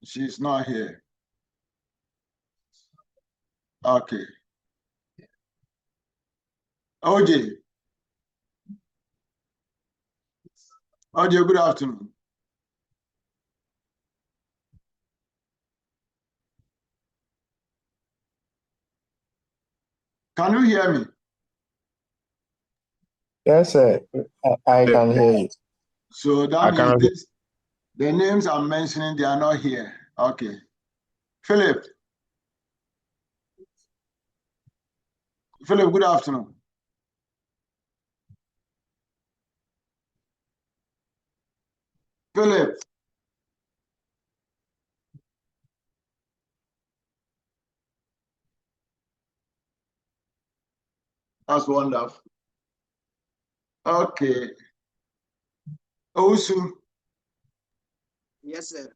She's not here. Okay. OJ. OJ, good afternoon. Can you hear me? Yes, sir. I can hear you. So that means the names I'm mentioning, they are not here. Okay. Philip. Philip, good afternoon. Philip. That's wonderful. Okay. Osu. Yes, sir.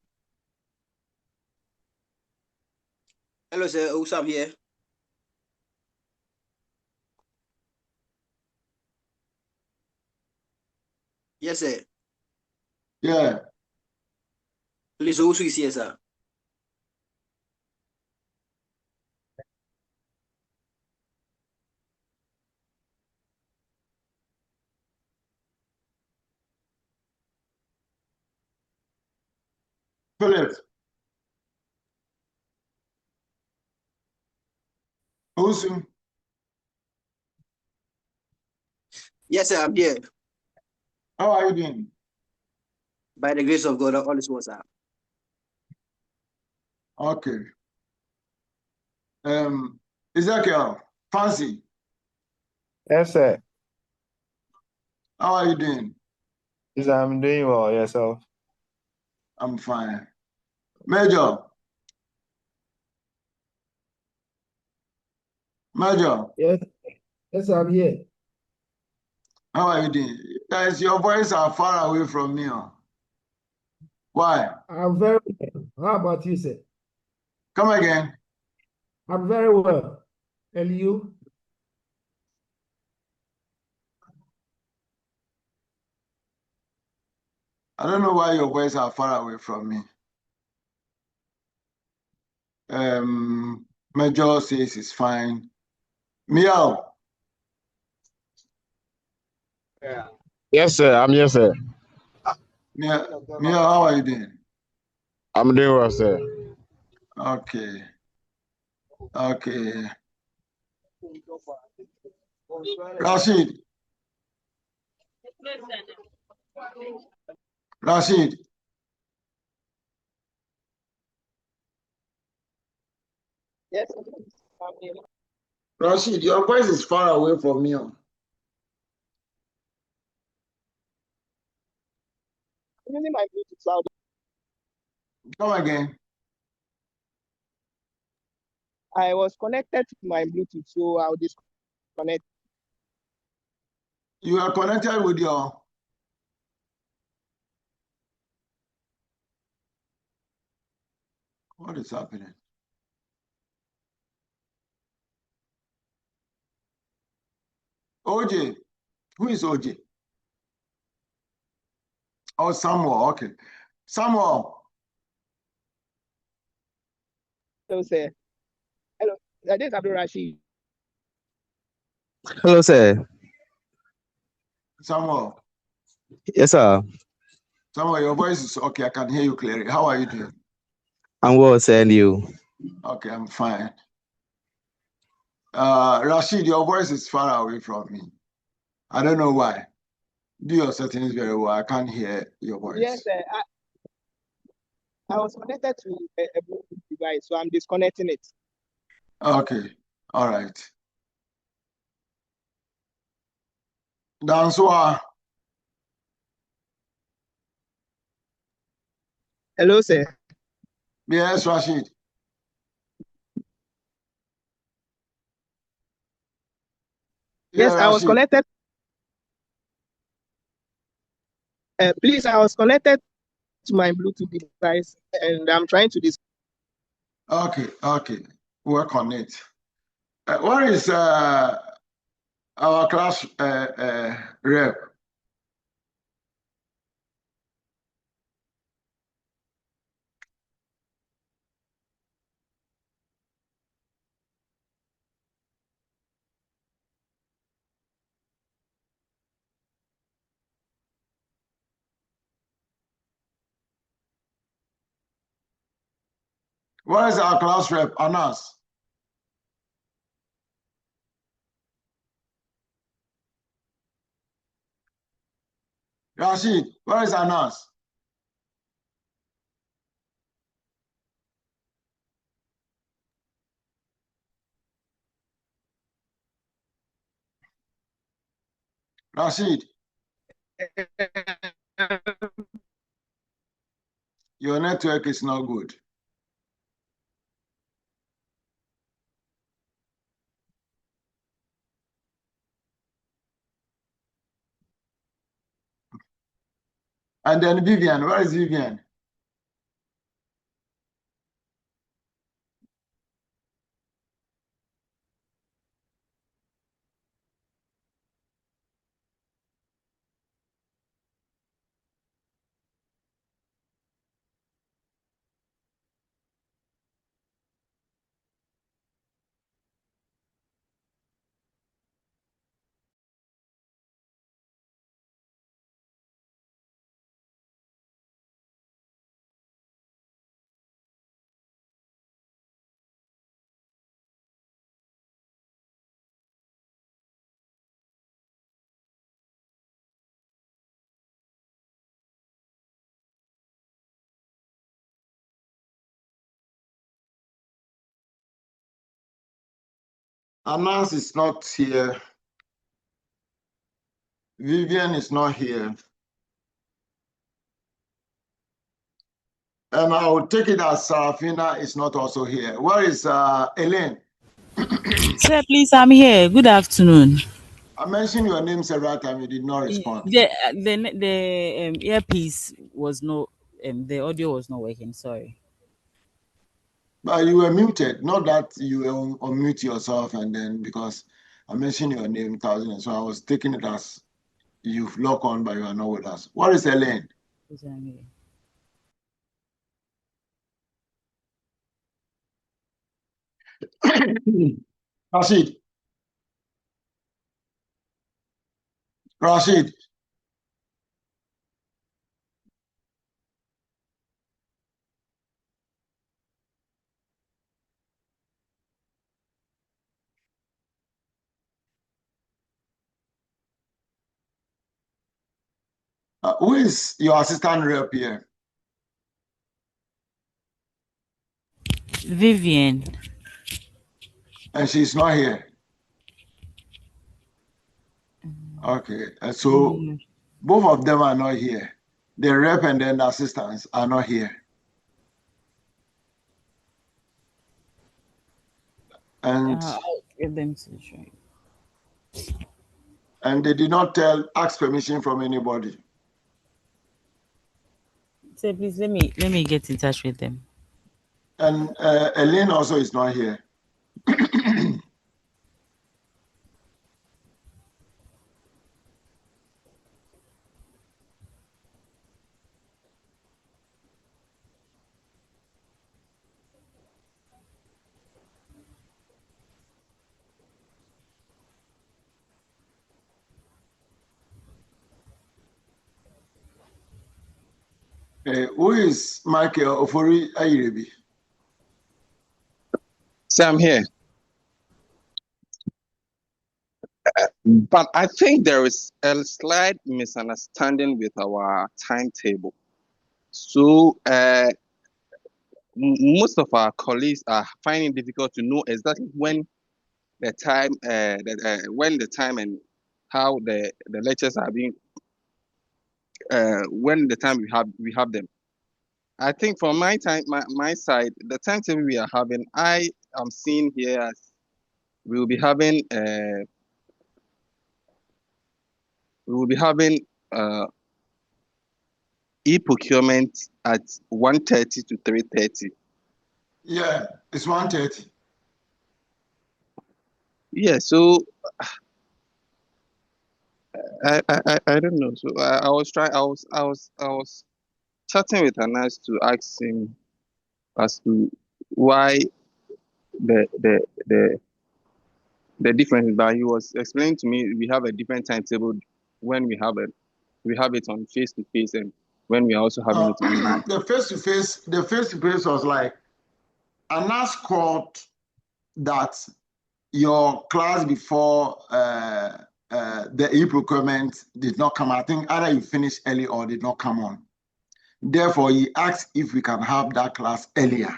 Hello, sir. Who's up here? Yes, sir. Yeah. Please, who is here, sir? Philip. Osu. Yes, sir. I'm here. How are you doing? By the grace of God, all is well, sir. Okay. Ezekiel, Fancy. Yes, sir. How are you doing? Yes, I'm doing well. Yourself? I'm fine. Major. Major. Yes, I'm here. How are you doing? Guys, your voice are far away from me. Why? I'm very well. How about you, sir? Come again. I'm very well. And you? I don't know why your voice are far away from me. Major says it's fine. Meow. Yeah. Yes, sir. I'm here, sir. Meow, how are you doing? I'm doing well, sir. Okay. Okay. Rashid. Rashid. Yes. Rashid, your voice is far away from me. Using my Bluetooth loud. Come again. I was connected to my Bluetooth, so I'll disconnect. You are connected with your. What is happening? OJ. Who is OJ? Oh, Samuel. Okay. Samuel. Hello, sir. Hello. This is Abdul Rashid. Hello, sir. Samuel. Yes, sir. Samuel, your voice is okay. I can hear you clearly. How are you doing? I'm well, sir, and you? Okay, I'm fine. Rashid, your voice is far away from me. I don't know why. Do your settings very well. I can't hear your voice. Yes, sir. I was connected to a Bluetooth device, so I'm disconnecting it. Okay. All right. Danso. Hello, sir. Yes, Rashid. Yes, Yeah, I was Rashid. connected. Please, I was connected to my Bluetooth device, and I'm trying to Okay. Work on it. What is our class rep? Where is our class rep, Anas? Rashid, where is Anas? Rashid, your network is not good. And then Vivian, where is Vivian? Anas is not here. Vivian is not here. And I will take it as Sarafina is not also here. Where is Elaine? Sir, please, I'm here. Good afternoon. I mentioned your name several times. You did not respond. The earpiece was not, the audio was not working. Sorry. But you were muted. Not that you will unmute yourself and then because I mentioned your name 1,000. So I was taking it as you've logged on, but you are not with us. What is Elaine? Yes, I'm here. Rashid. Rashid. Who is your assistant rep here? Vivian. And she's not here. Okay. So both of them are not here. The rep and then the assistants are not here. And I'll get them to join. And they did not ask permission from anybody. Sir, please let me get in touch with them. And Elaine also is not here. Who is Michael Ofori Ayirebi? So I'm here. But I think there is a slight misunderstanding with our timetable. So most of our colleagues are finding it difficult to know exactly when the time, and how the lectures are being, when the time we have them. I think from my side, the timetable we are having, I am seeing here as we will be having e-procurement at 1:30 to 3:30. Yeah, it's 1:30. Yeah, so I don't know. So I was chatting with Anas to ask him as to why the difference, but he was explaining to me we have a different timetable when we have it on face to face and when we are also having it online. The face to face was like Anas called that your class before the e-procurement did not come. I think either you finished early or did not come on. Therefore, he asked if we can have that class earlier.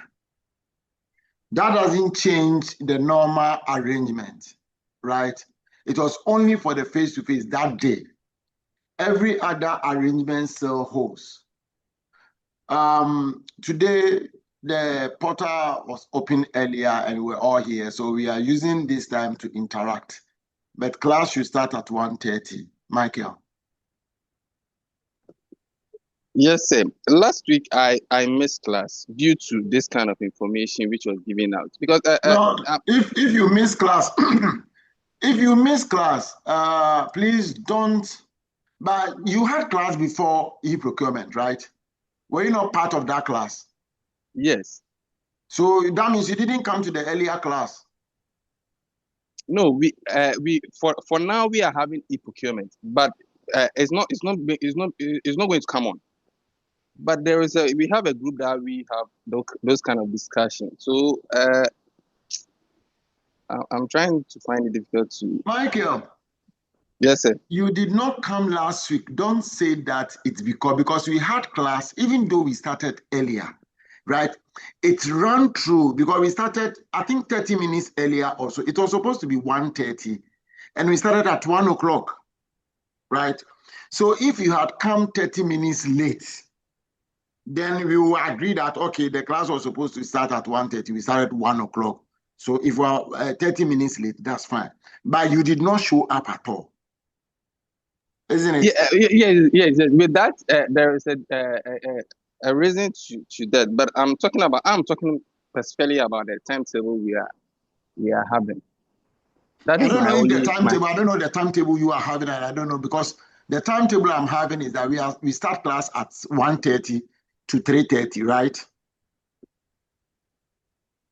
That doesn't change the normal arrangement, right? It was only for the face-to-face that day. Every other arrangement still holds. Today, the portal was open earlier and we're all here, so we are using this time to interact. But class should start at 1:30. Michael. Yes, sir. Last week I missed class due to this kind of information which was given out. Because No, if you miss class, if you miss class, please don't. But you had class before e-procurement, right? Were you not part of that class? yes. So that means you didn't come to the earlier class. No, we for now we are having e-procurement, but it's not going to come on. But we have a group that we have those kind of discussions. So I'm trying to find it difficult to. Michael. Yes, sir. You did not come last week. Don't say that it's because we had class, even though we started earlier, right? It ran through because we started, I think, 30 minutes earlier also. It was supposed to be 1:30, and we started at 1 o'clock, right? So if you had come 30 minutes late, then we will agree that, okay, the class was supposed to start at 1:30. We started 1 o'clock. So if we're 30 minutes late, that's fine. But you did not show up at all. Isn't it? Yes. With that, there is a reason to that. But I'm talking specifically about the timetable we are having. That is my only. I don't know the timetable you are having, and I don't know because the timetable I'm having is that we start class at 1:30 to 3:30, right?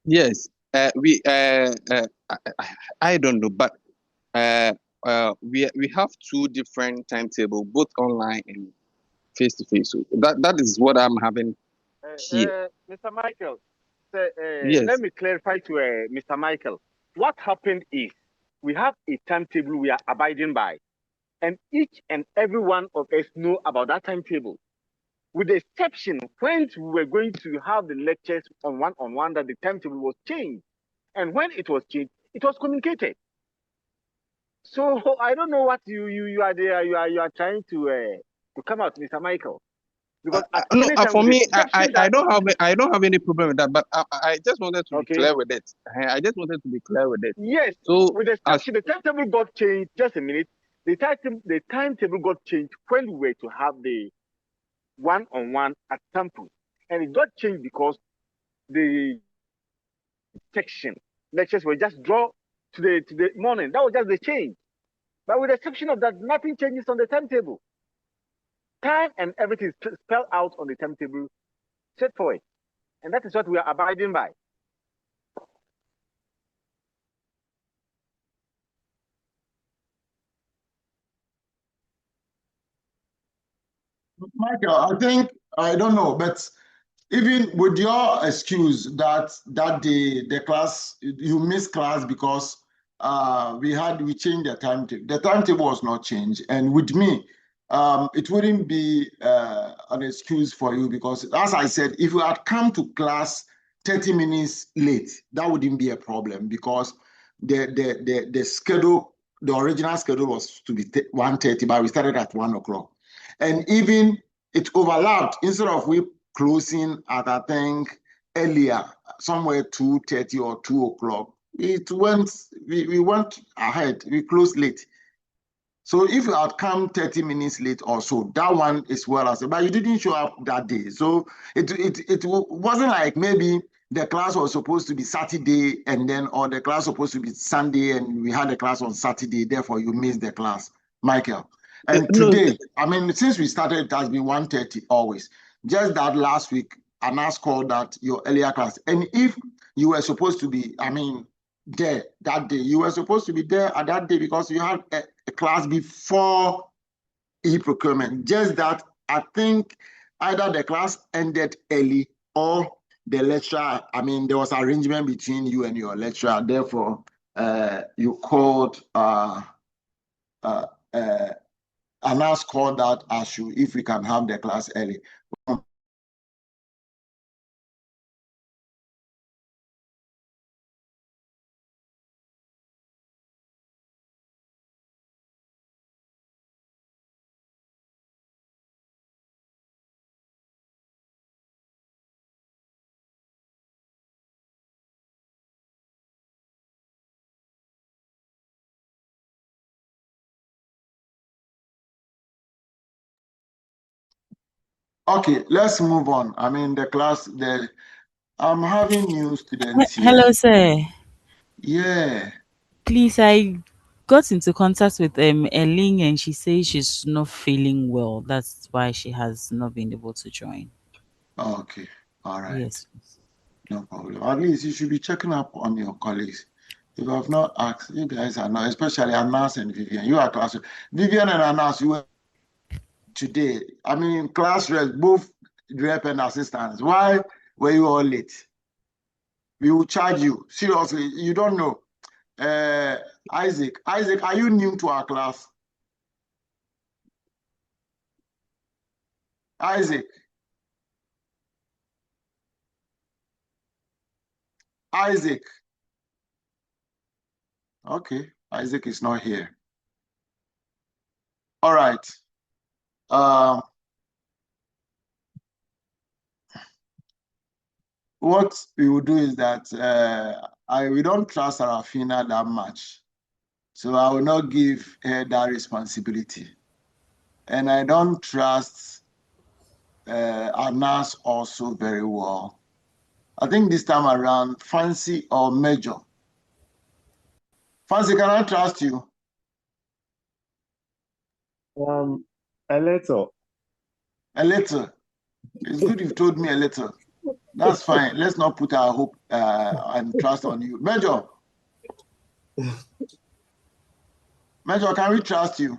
Yes. I don't know, but we have two different timetables, both online and face to face. So that is what I'm having here. Mr. Michael, yes. Let me clarify to Mr. Michael. What happened is we have a timetable we are abiding by, and each and every one of us know about that timetable. With the exception when we were going to have the lectures on one-on-one, that the timetable was changed. And when it was changed, it was communicated. So I don't know what you are there. You are trying to come out, Mr. Michael. Because for me, I don't have any problem with that. But I just wanted to be clear with it. I just wanted to be clear with it. Yes. So with the exception, the timetable got changed. Just a minute. The timetable got changed when we were to have the one-on-one at Temple, and it got changed because the section lectures were just drawn to the morning. That was just the change. But with the exception of that, nothing changes on the timetable. Time and everything is spelled out on the timetable, straightforward, and that is what we are abiding by. Michael, I don't know, but even with your excuse that the class, you missed class because we changed the timetable. The timetable was not changed, and with me, it wouldn't be an excuse for you because, as I said, if you had come to class 30 minutes late, that wouldn't be a problem because the schedule, the original schedule was to be 1:30, but we started at 1 o'clock. And even it overlapped. Instead of we closing at, I think, earlier, somewhere 2:30 or 2 o'clock, we went ahead. We closed late. So if you had come 30 minutes late or so, that one is well as, but you didn't show up that day. So it wasn't like maybe the class was supposed to be Saturday or the class was supposed to be Sunday and we had a class on Saturday, therefore you missed the class, Michael. And today, since we started, it has been 1:30 always. Just that last week, Anas called that your earlier class. And if you were supposed to be, there that day, you were supposed to be there at that day because you had a class before e-procurement. Just that I think either the class ended early or the lecturer, I mean, there was arrangement between you and your lecturer. Therefore, you called, Anas called that issue if we can have the class early. Okay, let's move on. I mean, the class, I'm having new students here. Hello, sir. Yeah. Please, I got into contact with Erling and she says she's not feeling well. That's why she has not been able to join. Okay. All right. Yes. No problem. At least you should be checking up on your colleagues. If you have not asked, you guys are not, especially Anas and Vivian. You are class. Vivian and Anas, you were today. I mean, class rest, both rep and assistants. Why were you all late? We will charge you. Seriously, you don't know. Isaac, are you new to our class? Isaac. Okay, Isaac is not here. All right. What we will do is that we don't trust Arafina that much. So I will not give her that responsibility. And I don't trust Anas also very well. I think this time around, Fancy or Major. Fancy, can I trust you? A little. A little. It's good you've told me a little. That's fine. Let's not put our hope and trust on you. Major. Major, can we trust you?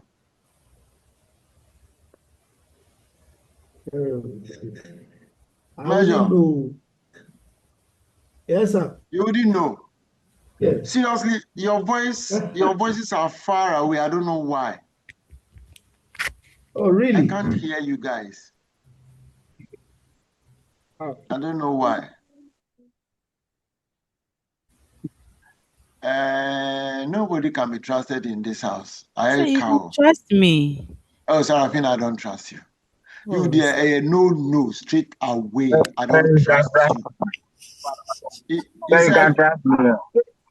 Major. Yes, sir. You didn't know. Yes. Seriously, your voices are far away. I don't know why. Oh, really? I can't hear you guys. Oh. I don't know why. Nobody can be trusted in this house. So you don't trust me. Oh, Sarafina, I don't trust you. You dear, no, straight away. I don't trust you. You can trust me.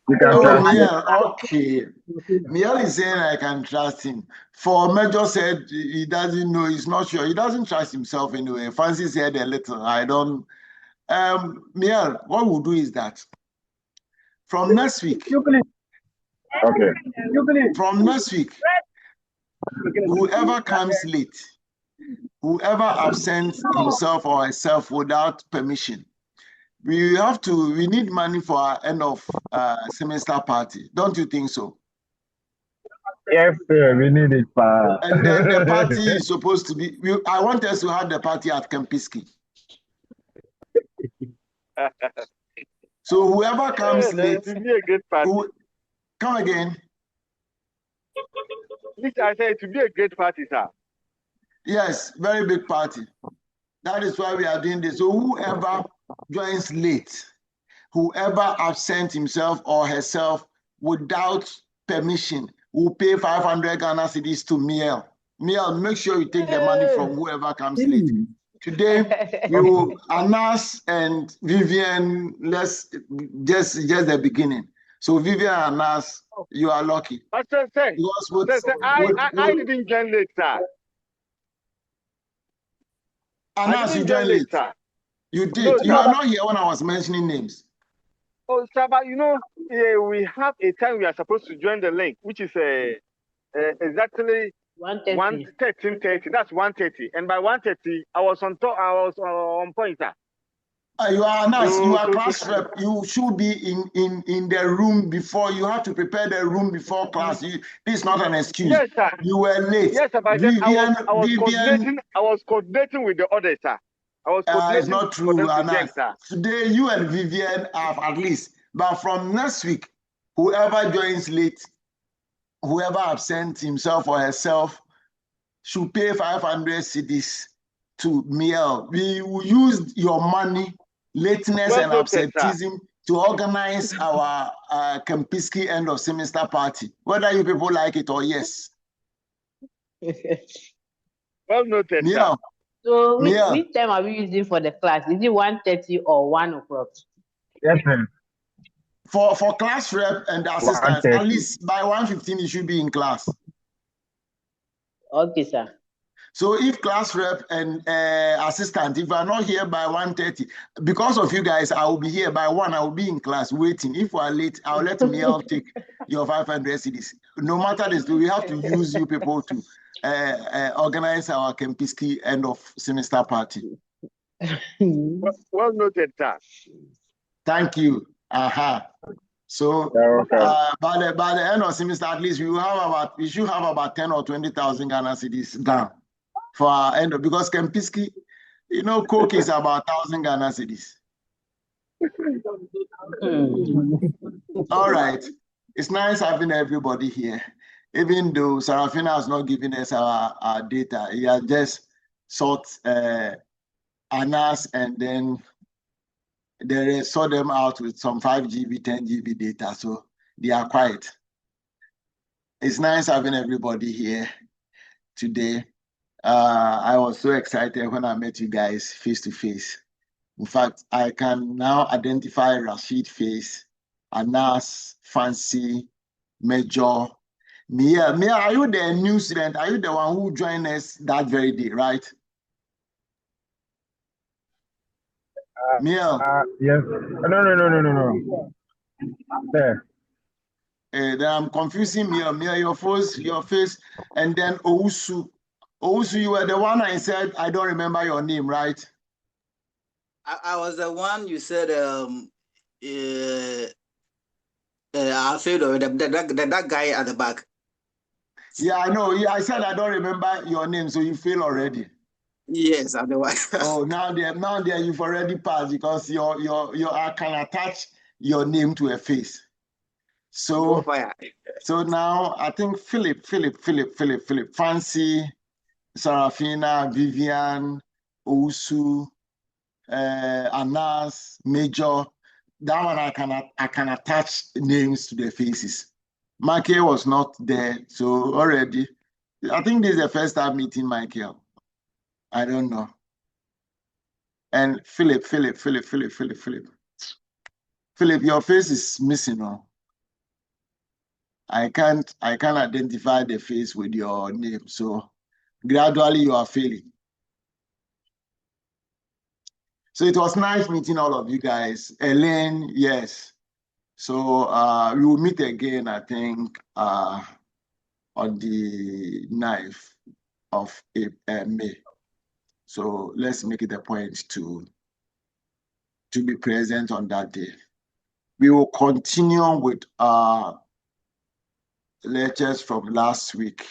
You can trust me. Okay. Miel is saying I can trust him. For Major said he doesn't know, he's not sure. He doesn't trust himself anyway. Fancy said a little. I don't. Miel, what we'll do is that from next week. Okay. From next week, whoever comes late, whoever absents himself or herself without permission, we need money for our end of semester party. Don't you think so? Yes, sir. We need it. And then the party is supposed to be, I want us to have the party at Kempiski. So whoever comes late, it will be a great party. Come again. I say it will be a great party, sir. Yes, very big party. That is why we are doing this. So whoever joins late, whoever absent himself or herself without permission will pay 500 Ghana cedis to Miel. Miel, make sure you take the money from whoever comes late. Today, we will Anas and Vivian, let's just the beginning. So Vivian and Anas, you are lucky. I didn't join late, sir. Anas, you joined late. Sir. You did. No, you are not here when I was mentioning names. Oh, sir, but we have a time we are supposed to join the link, which is exactly 1:30. That's 1:30, and by 1:30, I was on top. I was on point, sir. You are Anas. You are class rep. You should be in the room before. You have to prepare the room before class. This is not an excuse. Yes, sir. You were late. Yes, sir. But I was coordinating with the others, sir. I was It's coordinating not for them true, to Anna. join, sir. Today, you and Vivian have at least, but from next week, whoever joins late, whoever absent himself or herself, should pay 500 cedis to Miel. We will use your money, lateness, Well and noted, sir. absenteeism to organize our Kempisky end of semester party, whether you people like it or yes. Well noted, sir. Miel, So Miel. which time are we using for the class? Is it 1:30 or 1 o'clock? Yes, sir. For class rep and assistants, at 1:30. least by 1:15 you should be in class. Okay, sir. So if class rep and assistant, if you are not here by 1:30, because of you guys, I will be here by 1. I will be in class waiting. If we are late, I'll let Miel take your 500 CDs. No matter this, we have to use you people to organize our Kempisky end of semester party. Well noted, sir. Thank you. So by the end of semester, at least we should have about 10 or 20,000 Ghana cedis down for our end of, because Kempisky, you know, Coke is about 1,000 Ghana cedis. All right. It's nice having everybody here. Even though Sarafina has not given us our data, he has just sought Anas and then they sort them out with some 5 GB, 10 GB data, so they are quiet. It's nice having everybody here today. I was so excited when I met you guys face to face. In fact, I can now identify Rashid's face, Anas, Fancy, Major. Mia, are you the new student? Are you the one who joined us that very day, right? Mia. Yes. No. There. Then I'm confusing Mia. Mia, your face, and then Owusu. Owusu, you were the one I said, I don't remember your name, right? I was the one you said, I failed that guy at the back. Yeah, I know. I said I don't remember your name, so you fail already. Yes, I'm the one. Oh, now there you've already passed because I can attach your name to a face. So now I think Philip, Fancy, Sarafina, Vivian, Owusu, Anas, Major. That one I can attach names to their faces. Michael was not there, so already. I think this is the first time meeting Michael. I don't know. And Philip, your face is missing. Oh. I can't identify the face with your name, so gradually you are failing. So it was nice meeting all of you guys. Elaine, yes. So we will meet again, I think, on the 9th of May. So let's make it a point to be present on that day. We will continue with our lectures from last week.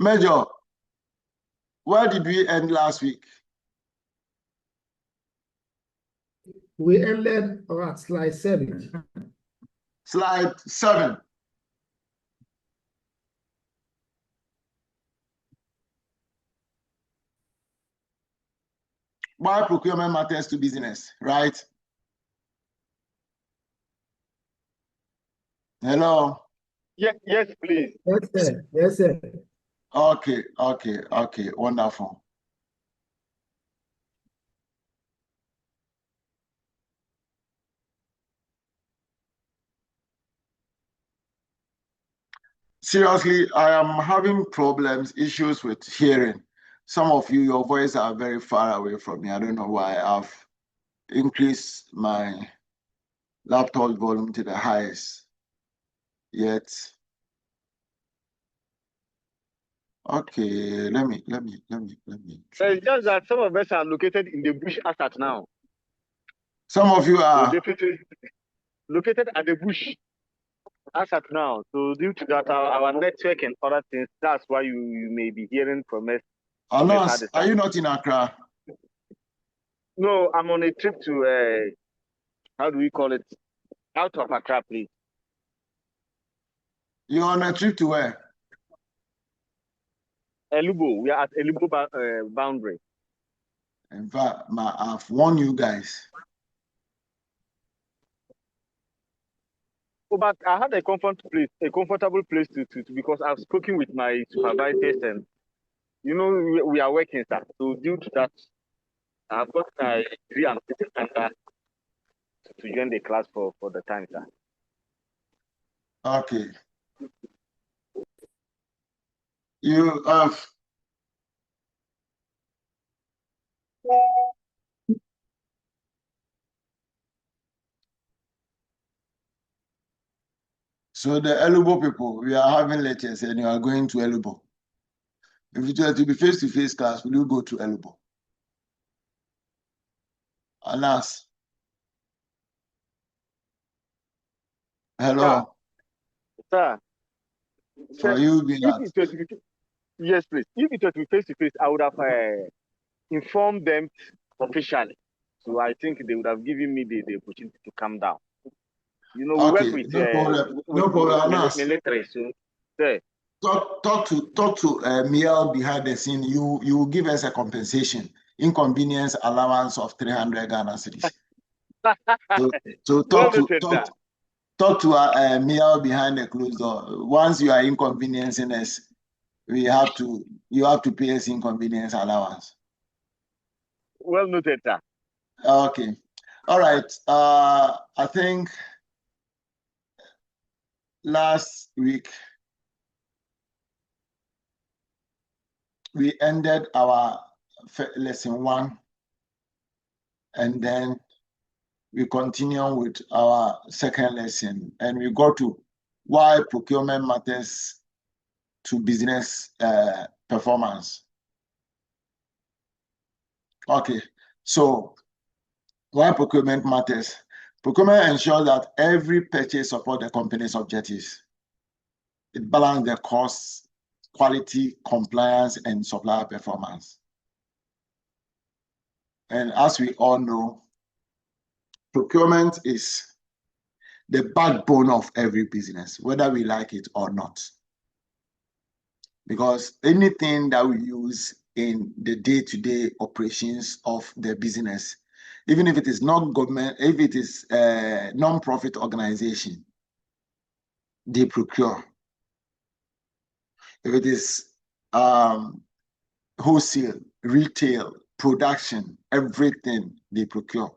Major, where did we end last week? We ended at slide 7. Slide 7. Why procurement matters to business, right? Hello? Yes, please. Yes, sir. Okay, wonderful. Seriously, I am having issues with hearing. Some of you, your voice are very far away from me. I don't know why. I've increased my laptop volume to the highest. Yet, okay, let me. It's just that some of us are located in the bush as at now. Some of you are definitely located at the bush. as at now. So due to that, our network and other things, that's why you may be hearing from us. Anas, are you not in Accra? No, I'm on a trip to how do we call it? Out of Accra, please. You're on a trip to where? Elubo. We are at Elubo boundary. In fact, I've warned you guys. Oh, but I had a comfortable place to because I've spoken with my supervisors and you know we are working, sir. So due to that, I've got my degree and to join the class for the time, sir. Okay. You have. So the Elubo people, we are having lectures and you are going to Elubo. If it were to be face-to-face class, will you go to Elubo? Anas. Hello. Sir. For you being at. Yes, please. If it were to be face-to-face, I would have informed them officially. So I think they would have given me the opportunity to come down. You know, we work with no problem. Military. So, sir. Talk to Miel behind the scene. You will give us a compensation, inconvenience allowance of 300 Ghana cedis. So talk to Miel behind the closed door. Once you are inconveniencing us, you have to pay us inconvenience allowance. Well noted, sir. Okay. All right. I think last week we ended our lesson 1, and then we continue with our second lesson, and we go to why procurement matters to business performance. Okay, so why procurement matters? Procurement ensures that every purchase supports the company's objectives. It balances the costs, quality, compliance, and supplier performance. And as we all know, procurement is the backbone of every business, whether we like it or not. Because anything that we use in the day-to-day operations of the business, even if it is not government, if it is a non-profit organization, they procure. If it is wholesale, retail, production, everything they procure.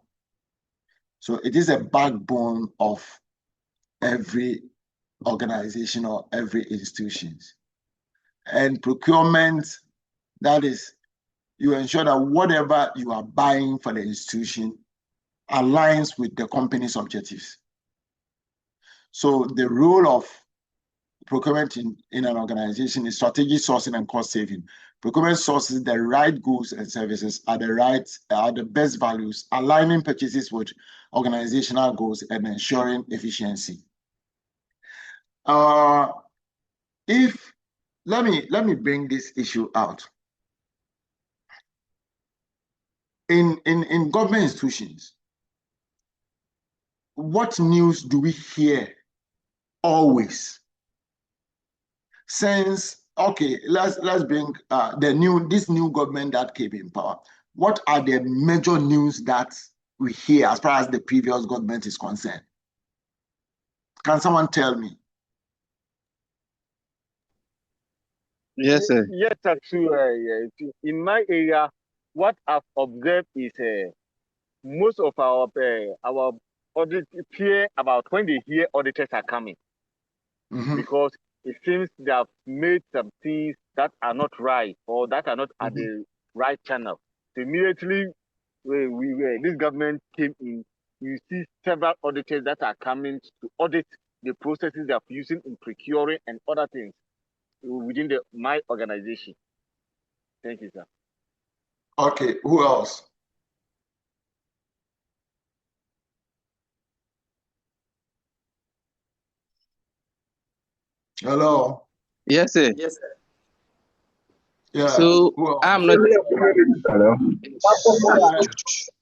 So it is a backbone of every organization or every institution. And procurement, that is, you ensure that whatever you are buying for the institution aligns with the company's objectives. So the role of procurement in an organization is strategic sourcing and cost saving. Procurement sources the right goods and services at the best values, aligning purchases with organizational goals and ensuring efficiency. Let me bring this issue out. In government institutions, what news do we hear always? Since, okay, let's bring this new government that came in power. What are the major news that we hear as far as the previous government is concerned? Can someone tell me? Yes, sir. Yes, sir. In my area, what I've observed is most of our audit fear about when they hear auditors are coming, because it seems they have made some things that are not right or that are not at the right channel. So immediately, this government came in, you see several auditors that are coming to audit the processes they are using in procuring and other things within my organization. Thank you, sir. Okay, who else? Hello. Yes, sir. Yes, sir. Yeah. So Well, I'm not. Hello.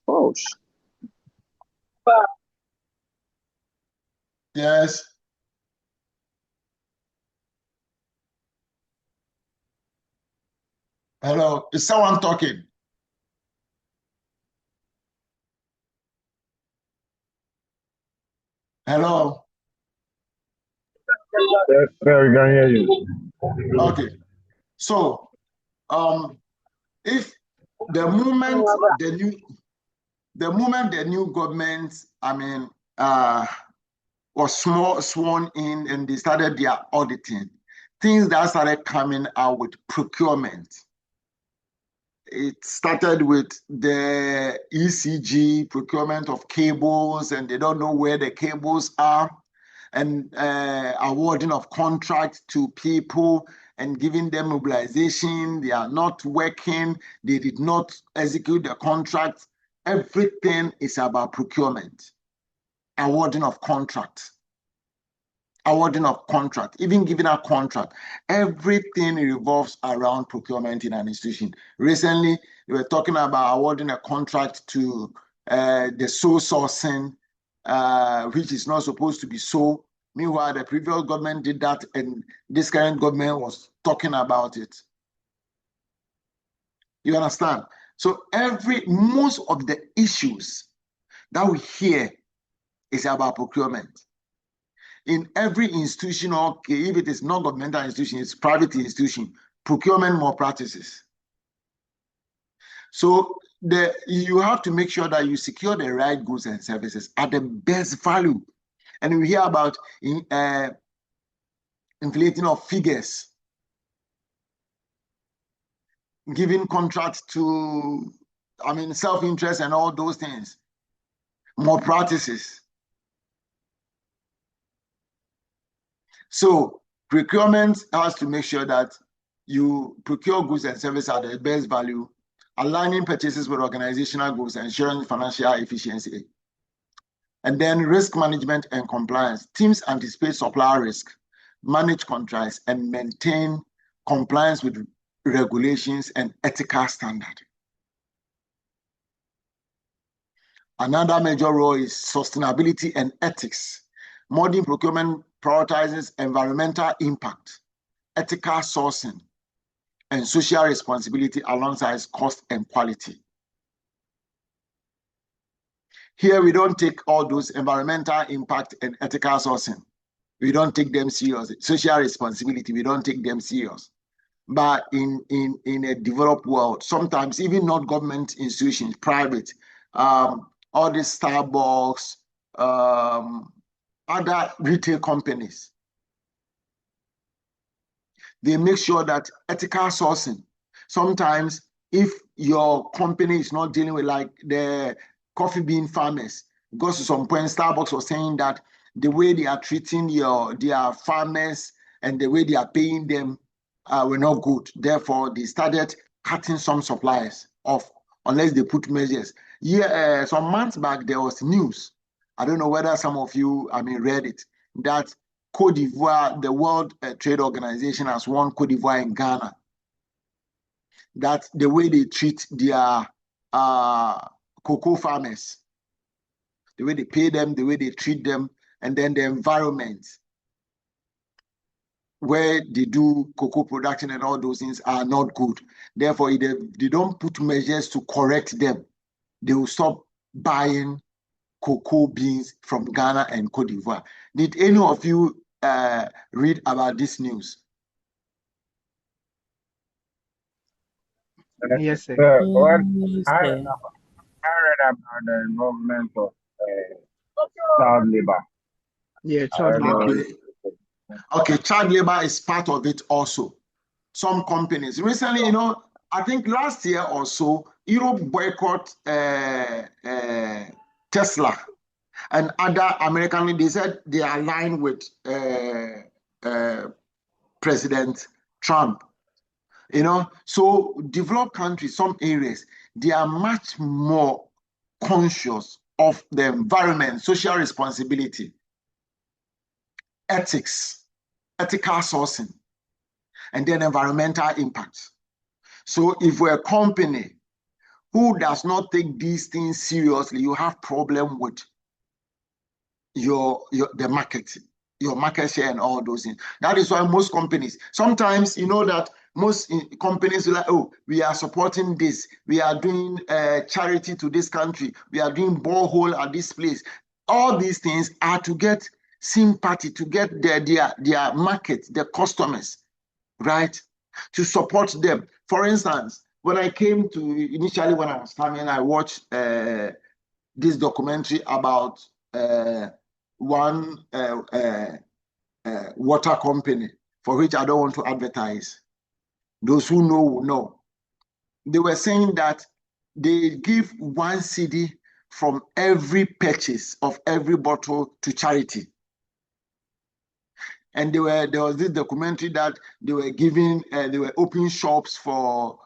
Oh, yes. Hello. Is someone talking? Hello. There we can hear you. Okay. So, if the moment the new government, I mean, was sworn in and they started their auditing, things that started coming out with procurement. It started with the ECG procurement of cables, and they don't know where the cables are, and awarding of contracts to people and giving them mobilization. They are not working. They did not execute the contract. Everything is about procurement, awarding of contracts. Awarding of contract, even giving a contract, everything revolves around procurement in an institution. Recently, we were talking about awarding a contract to the sole sourcing, which is not supposed to be so. Meanwhile, the previous government did that, and this current government was talking about it. You understand? So most of the issues that we hear is about procurement. In every institution, okay, if it is non-governmental institution, it's private institution, procurement more practices. So you have to make sure that you secure the right goods and services at the best value. And we hear about inflating of figures, giving contracts to, I mean, self-interest and all those things, more practices. So procurement has to make sure that you procure goods and services at the best value, aligning purchases with organizational goals, ensuring financial efficiency. And then risk management and compliance. Teams anticipate supplier risk, manage contracts, and maintain compliance with regulations and ethical standards. Another major role is sustainability and ethics. Modern procurement prioritizes environmental impact, ethical sourcing, and social responsibility alongside cost and quality. Here, we don't take all those environmental impact and ethical sourcing. We don't take them serious. Social responsibility, we don't take them serious. But in a developed world, sometimes even not government institutions, private, all these Starbucks, other retail companies, they make sure that ethical sourcing. Sometimes if your company is not dealing with like the coffee bean farmers, because to some point Starbucks was saying that the way they are treating their farmers and the way they are paying them were not good. Therefore, they started cutting some suppliers off unless they put measures. Yeah, some months back there was news. I don't know whether some of you, read it, that Côte d'Ivoire, the World Trade Organization, has warned Côte d'Ivoire and Ghana that the way they treat their cocoa farmers, the way they pay them, the way they treat them, and then the environment where they do cocoa production and all those things are not good. Therefore, if they don't put measures to correct them, they will stop buying cocoa beans from Ghana and Côte d'Ivoire. Did any of you read about this news? Yes, sir. When I read Okay. about the involvement of child labor. Yeah, child labor. Okay, child labor is part of it also. Some companies recently, I think last year or so, Europe boycott Tesla and other American. They said they are aligned with President Trump. So developed countries, some areas, they are much more conscious of the environment, social responsibility, ethics, ethical sourcing, and then environmental impact. So if we're a company who does not take these things seriously, you have problem with the market, your market share and all those things. That is why most companies, sometimes you know that most companies are like, oh, we are supporting this, we are doing charity to this country, we are doing borehole at this place. All these things are to get sympathy, to get their market, their customers, right? To support them. For instance, when I came to, initially when I was coming, I watched this documentary about one water company, for which I don't want to advertise. Those who know will know. They were saying that they give 1 cedi from every purchase of every bottle to charity. And there was this documentary that they were giving, they were opening shops for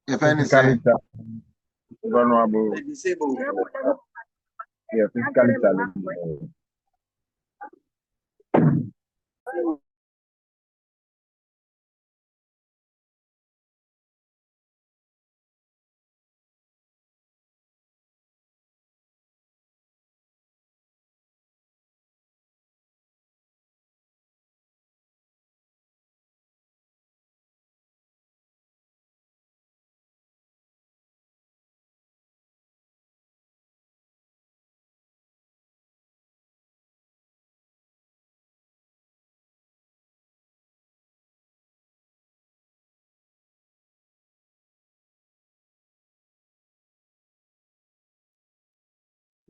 Physically vulnerable. Disabled. Yeah, physically challenged.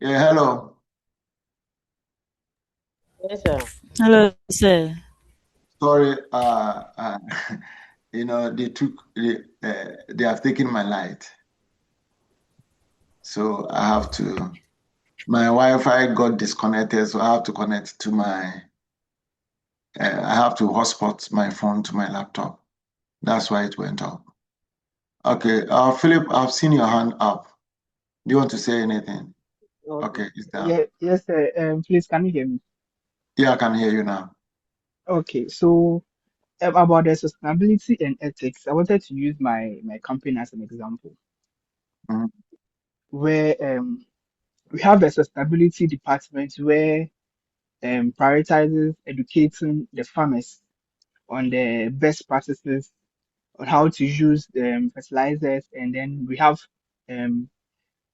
Yeah, hello. Yes, sir. Hello, sir. Sorry, you know, they have taken my light. So I have to, my Wi-Fi got disconnected, so I have to connect to I have to hotspot my phone to my laptop. That's why it went up. Okay, Philip, I've seen your hand up. Do you want to say anything? Okay, it's down. Yeah, yes, sir. Please, can you hear me? Yeah, I can hear you now. Okay, so about the sustainability and ethics, I wanted to use my company as an example, where we have a sustainability department where prioritizes educating the farmers on the best practices on how to use fertilizers, and then we have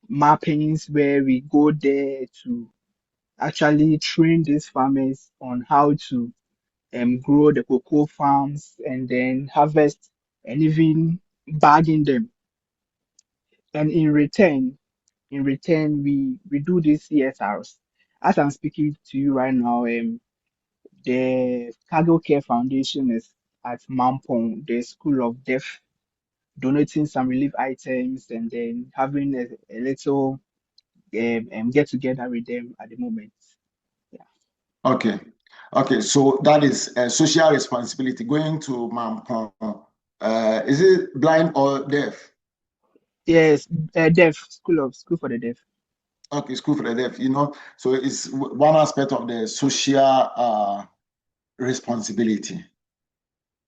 mappings where we go there to actually train these farmers on how to grow the cocoa farms and then harvest and even bagging them. And in return, we do these CSRs. As I'm speaking to you right now, the Cargo Care Foundation is at Mampong, the School of Deaf, donating some relief items and then having a little get together with them at the moment. Yeah. Okay. Okay, so that is social responsibility. Going to Mampong, is it blind or deaf? Yes, deaf, school for the deaf. Okay, school for the deaf, you know, so it's one aspect of the social responsibility,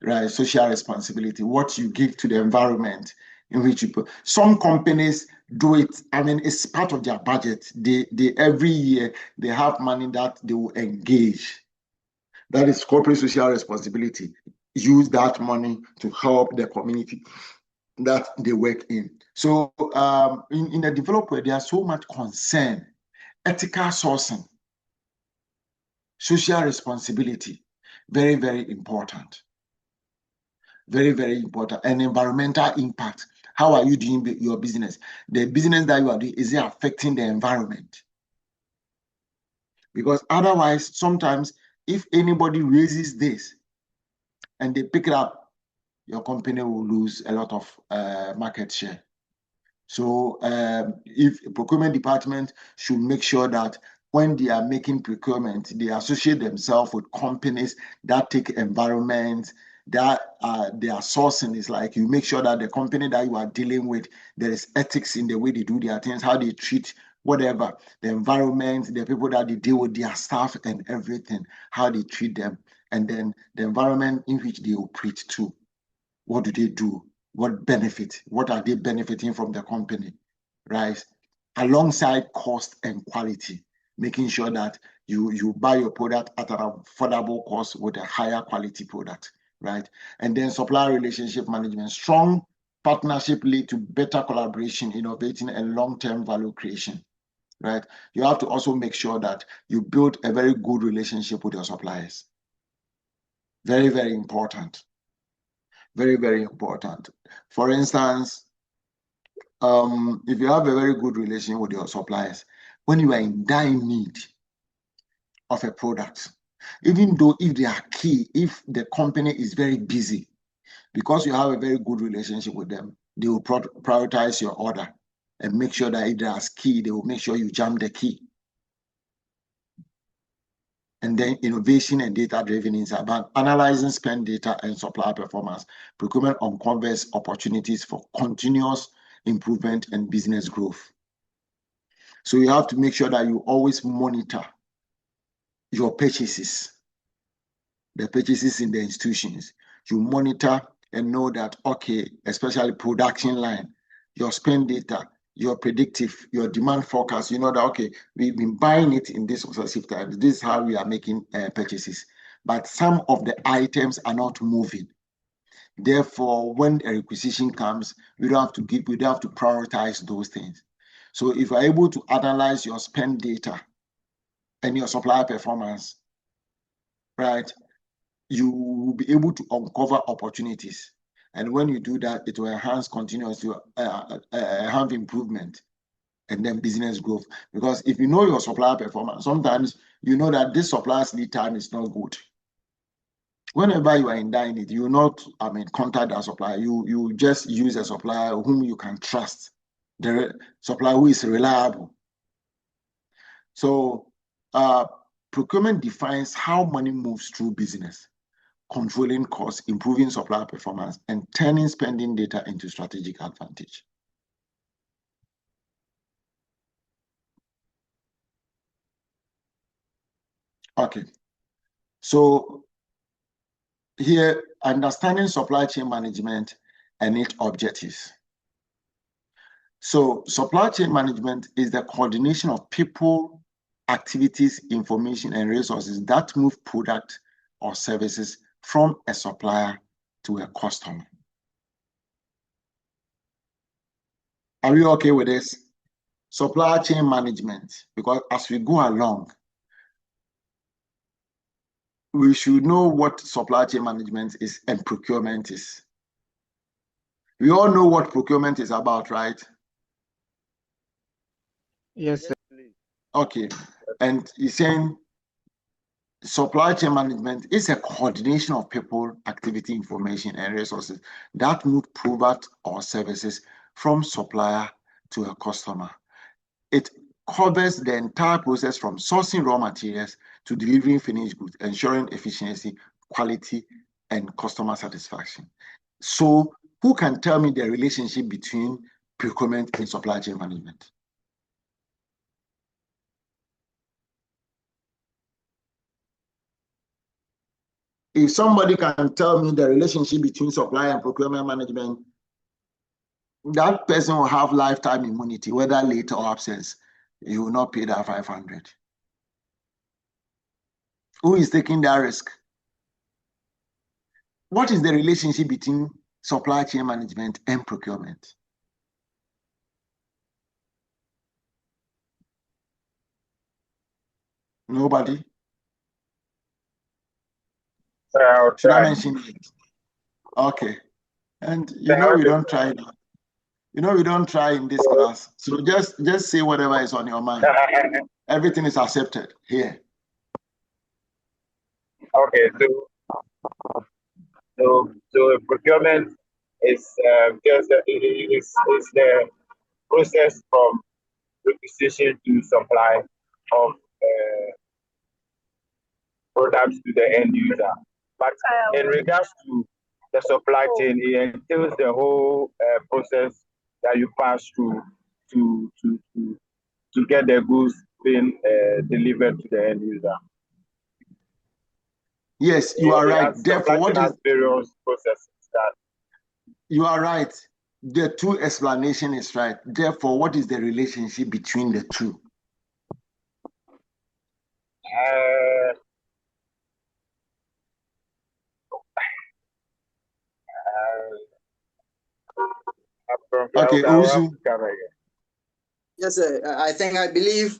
right? Social responsibility, what you give to the environment in which you put. Some companies do it, I mean, it's part of their budget. They every year, they have money that they will engage. That is corporate social responsibility. Use that money to help the community that they work in. So in the developed world, there's so much concern, ethical sourcing, social responsibility, very, very important. Very, very important. And environmental impact. How are you doing your business? The business that you are doing, is it affecting the environment? Because otherwise, sometimes, if anybody raises this and they pick it up, your company will lose a lot of market share. So if procurement department should make sure that when they are making procurement, they associate themselves with companies that take environment, that their sourcing is like, you make sure that the company that you are dealing with, there is ethics in the way they do their things, how they treat whatever, the environment, the people that they deal with, their staff and everything, how they treat them, and then the environment in which they operate too. What do they do? What benefit? What are they benefiting from the company, right? Alongside cost and quality, making sure that you buy your product at an affordable cost with a higher quality product, right? And then supplier relationship management. Strong partnership lead to better collaboration, innovating, and long-term value creation, right? You have to also make sure that you build a very good relationship with your suppliers. Very, very important. Very, very important. For instance, if you have a very good relation with your suppliers, when you are in dire need of a product, even though if they are key, if the company is very busy, because you have a very good relationship with them, they will prioritize your order and make sure that if there's key, they will make sure you jam the key. And then innovation and data-driven insight, about analyzing spend data and supplier performance. Procurement uncovers opportunities for continuous improvement and business growth. So you have to make sure that you always monitor your purchases, the purchases in the institutions. You monitor and know that, okay, especially production line, your spend data, your predictive, your demand forecast, you know that, okay, we've been buying it in this successive time. This is how we are making purchases. But some of the items are not moving. Therefore, when a requisition comes, we don't have to prioritize those things. So if you're able to analyze your spend data and your supplier performance, right, you will be able to uncover opportunities. And when you do that, it will enhance continuously, have improvement and then business growth. Because if you know your supplier performance, sometimes you know that this supplier's lead time is not good. Whenever you are in dire need, you will not, contact that supplier. You just use a supplier whom you can trust, the supplier who is reliable. So procurement defines how money moves through business, controlling costs, improving supplier performance, and turning spending data into strategic advantage. Okay, so here, understanding supply chain management and its objectives. So supply chain management is the coordination of people, activities, information, and resources that move product or services from a supplier to a customer. Are we okay with this? Supply chain management, because as we go along, we should know what supply chain management is and procurement is. We all know what procurement is about, right? Yes, sir. Okay, and he's saying supply chain management is a coordination of people, activity, information, and resources that move product or services from supplier to a customer. It covers the entire process from sourcing raw materials to delivering finished goods, ensuring efficiency, quality, and customer satisfaction. So who can tell me the relationship between procurement and supply chain management? If somebody can tell me the relationship between supply and procurement management, that person will have lifetime immunity, whether late or absence. You will not pay that 500. Who is taking that risk? What is the relationship between supply chain management and procurement? Nobody? I'll Should I try. mention it? Okay. And you know we don't try now. You know we don't try in this class. So just say whatever is on your mind. Everything is accepted here. Okay, so procurement is just is the process from requisition to supply of products to the end user. But in regards to the supply chain, it entails the whole process that you pass through to to get the goods being delivered to the end user. Yes, you are right. Therefore, Supply what chain is has various processes that you are right. The two explanation is right. Therefore, what is the relationship between the two? Okay, Usu. Yes, sir. I believe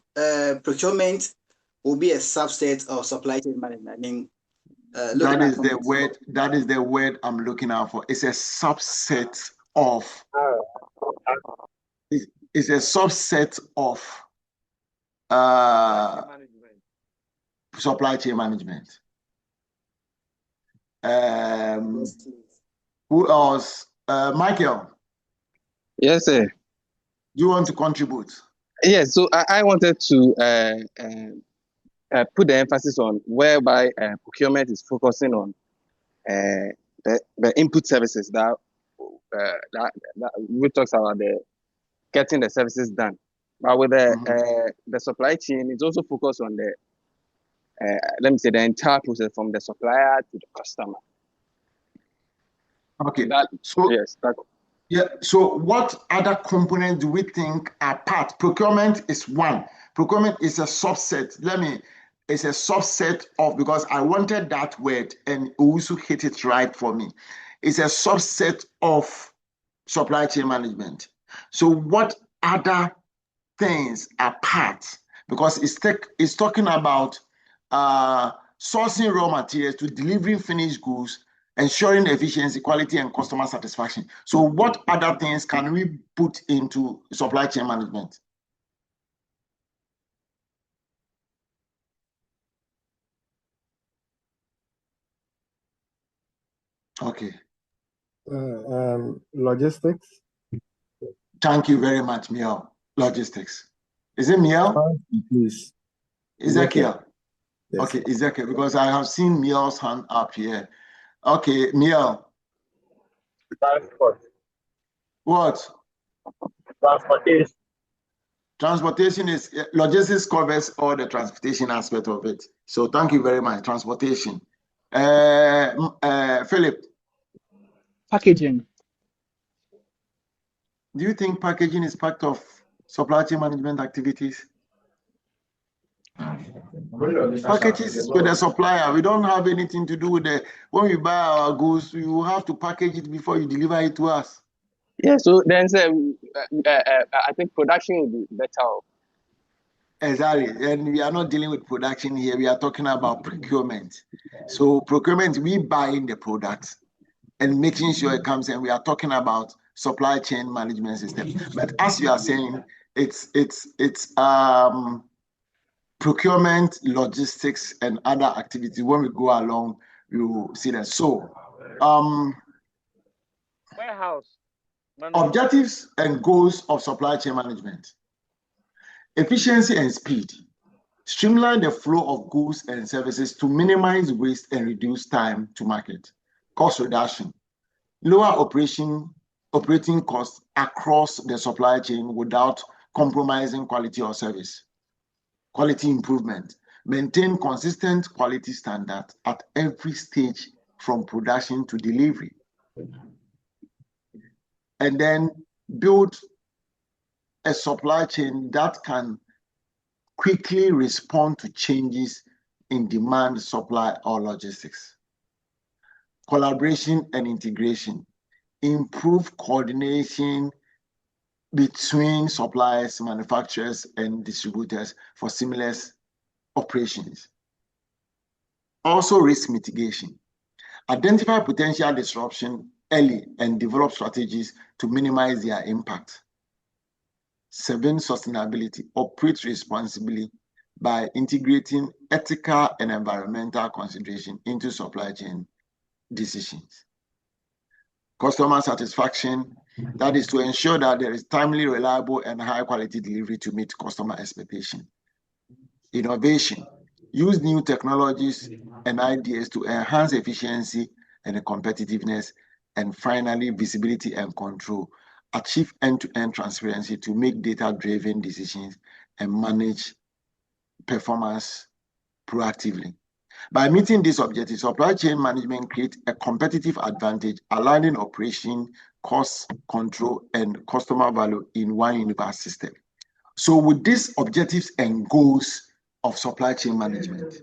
procurement will be a subset of supply chain management. I mean, that is the word. That is the word I'm looking out for. It's a subset of. It's a subset of supply chain management. Who else? Michael. Yes, sir. Do you want to contribute? Yes. So I wanted to put the emphasis on whereby procurement is focusing on the input services that we talks about the getting the services done. But with the supply chain, it's also focused on the let me say the entire process from the supplier to the customer. Okay. Yes. So what other components do we think are part? Procurement is one. Procurement is a subset. It's a subset of, because I wanted that word and Usu hit it right for me. It's a subset of supply chain management. So what other things are part? Because it's talking about sourcing raw materials to delivering finished goods, ensuring efficiency, quality, and customer satisfaction. So what other things can we put into supply chain management? Okay. Logistics. Thank you very much, Miel. Logistics. Is it Miel? Please. Ezekiel. Yes. Okay, Ezekiel, because I have seen Miel's hand up here. Okay, Miel. Transport. What? Transportation. Transportation is logistics covers all the transportation aspect of it. So thank you very much. Transportation. Philip. Packaging. Do you think packaging is part of supply chain management activities? Packages is with the supplier. We don't have anything to do with the, when we buy our goods, you have to package it before you deliver it to us. Yeah, so then I think production will be better. Exactly. And we are not dealing with production here. We are talking about procurement. So procurement, we buy in the product and making sure it comes in. We are talking about supply chain management system. But as you are saying, it's procurement, logistics, and other activities. When we go along, you will see that. So warehouse. Objectives and goals of supply chain management. Efficiency and speed. Streamline the flow of goods and services to minimize waste and reduce time to market. Cost reduction. Lower operating costs across the supply chain without compromising quality or service. Quality improvement. Maintain consistent quality standards at every stage from production to delivery. And then build a supply chain that can quickly respond to changes in demand, supply, or logistics. Collaboration and integration. Improve coordination between suppliers, manufacturers, and distributors for seamless operations. Also, risk mitigation. Identify potential disruption early and develop strategies to minimize their impact. 7, sustainability. Operate responsibly by integrating ethical and environmental consideration into supply chain decisions. Customer satisfaction, that is to ensure that there is timely, reliable, and high quality delivery to meet customer expectation. Innovation, use new technologies and ideas to enhance efficiency and competitiveness. And finally, visibility and control. Achieve end-to-end transparency to make data-driven decisions and manage performance proactively. By meeting these objectives, supply chain management creates a competitive advantage, aligning operation, cost control, and customer value in one unified system. So with these objectives and goals of supply chain management,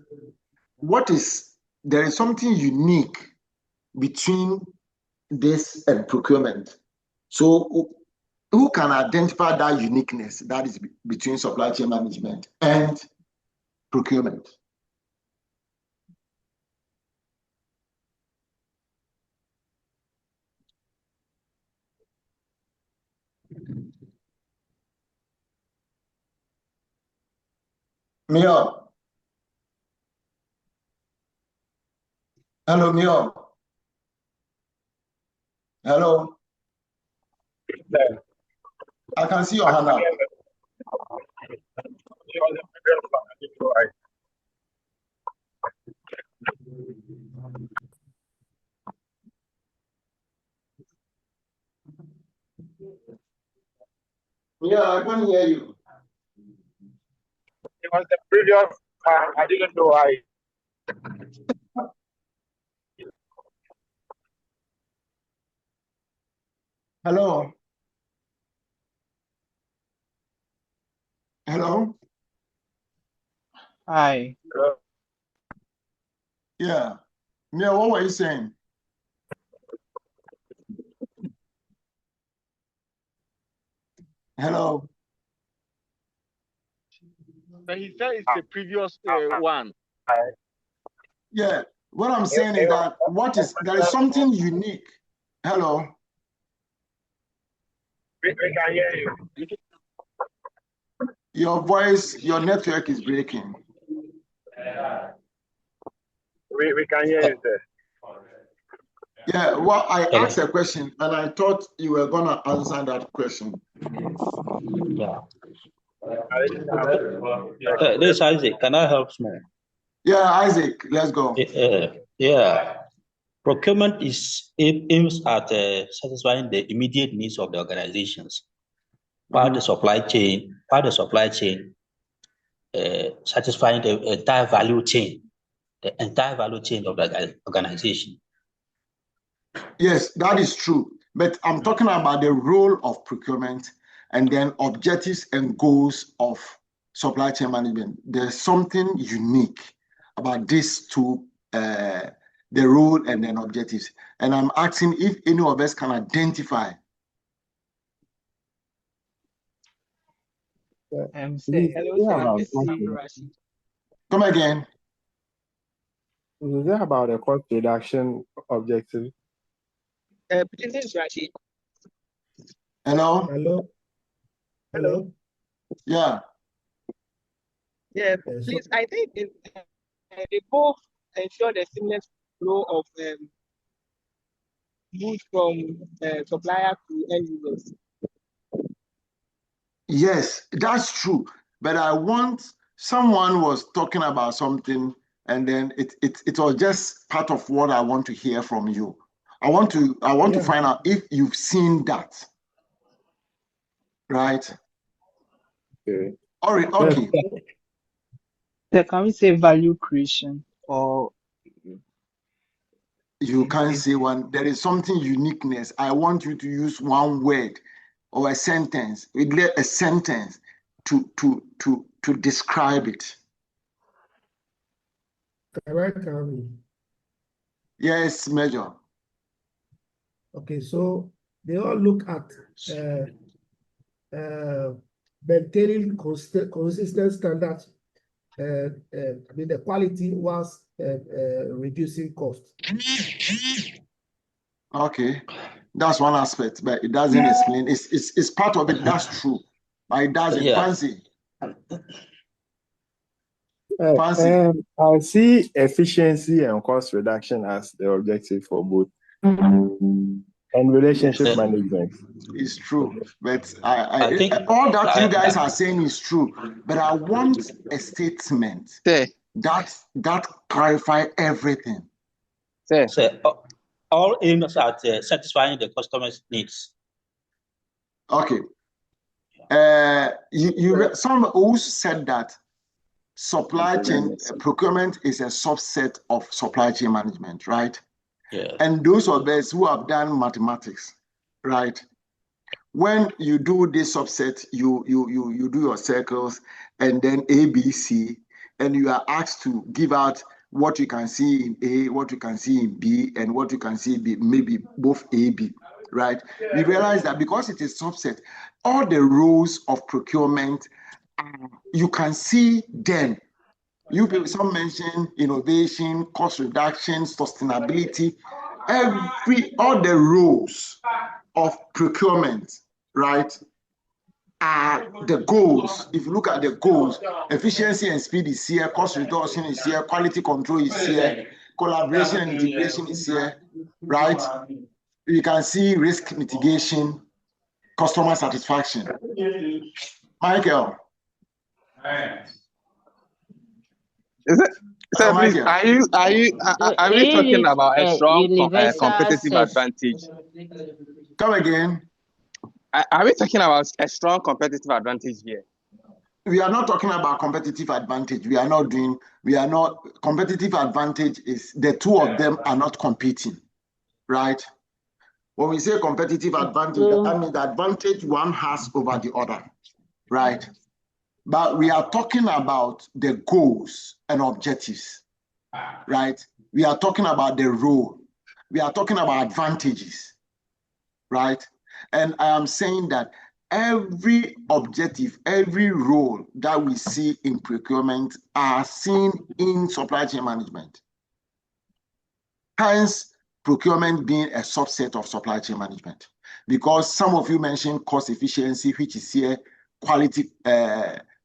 there is something unique between this and procurement. So who can identify that uniqueness that is between supply chain management and procurement? Mio. Hello, Mio. Hello. I can see your hand up. Yeah, I can't hear you. It was the previous time. I didn't know why. Hello. Hello. Hi. Yeah. Mia, what were you saying? Hello. But he said it's the previous one. Yeah. What I'm saying is that there is something unique. Hello. We can hear you. Your voice, your network is breaking. We can hear you, sir. Yeah, well, I asked a question and I thought you were gonna answer that question. Yeah. This is Isaac. Can I help small? Yeah, Isaac, let's go. Yeah. Procurement aims at satisfying the immediate needs of the organizations, while the supply chain, satisfying the entire value chain of the organization. Yes, that is true. But I'm talking about the role of procurement and then objectives and goals of supply chain management. There's something unique about these two, the role and then objectives. And I'm asking if any of us can identify. Hello, Come again. Is that about the cost reduction objective? Hello? Hello? Hello? Yeah. Yeah, please, I think they both ensure the seamless flow of goods from supplier to end users. Yes, that's true. But someone was talking about something and then it was just part of what I want to hear from you. I want to find out if you've seen that. Right? Okay. All right, okay. So can we say value creation or you can't say one? There is something uniqueness. I want you to use one word or a sentence, a sentence to describe it. Yes, Major. Okay, so they all look at maintaining consistent standards. I mean, the quality was reducing cost. Okay, that's one aspect, but it doesn't explain. It's part of it. That's true, but it doesn't. Yeah. Fancy. I see efficiency and cost reduction as the objective for both. And relationship management. It's true, but I think all that you guys are saying is true. But I want a statement that clarify everything. All aims at satisfying the customer's needs. Okay. Some who said that supply chain procurement is a subset of supply chain management, right? Yeah. And those of us who have done mathematics, right? When you do this subset, you do your circles and then A, B, C, and you are asked to give out what you can see in A, what you can see in B, and what you can see in B, maybe both A, B, right? We realize that because it is subset, all the roles of procurement, you can see them. Some mention innovation, cost reduction, sustainability, all the roles of procurement, right, are the goals. If you look at the goals, efficiency and speed is here, cost reduction is here, quality control is here, collaboration and integration is here, right? You can see risk mitigation, customer satisfaction. Michael. So please, are we talking about a strong competitive advantage? Come again. Are we talking about a strong competitive advantage here? We are not talking about competitive advantage. Competitive advantage is the two of them are not competing, right? When we say competitive advantage, I mean the advantage one has over the other, right? But we are talking about the goals and objectives, right? We are talking about the role. We are talking about advantages, right? And I am saying that every objective, every role that we see in procurement are seen in supply chain management. Hence, procurement being a subset of supply chain management. Because some of you mentioned cost efficiency, which is here, quality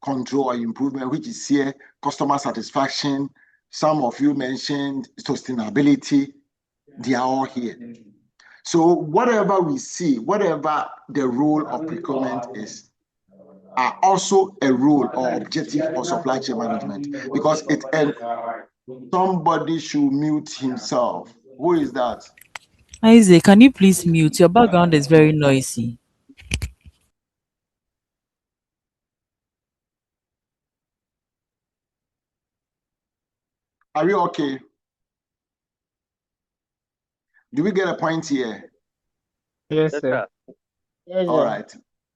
control or improvement, which is here, customer satisfaction. Some of you mentioned sustainability. They are all here. So whatever we see, whatever the role of procurement is, are also a role or objective for supply chain management, because somebody should mute himself. Who is that? Isaac, can you please mute? Your background is very noisy. Are we okay? Do we get a point here? Yes, sir. Yes, All right,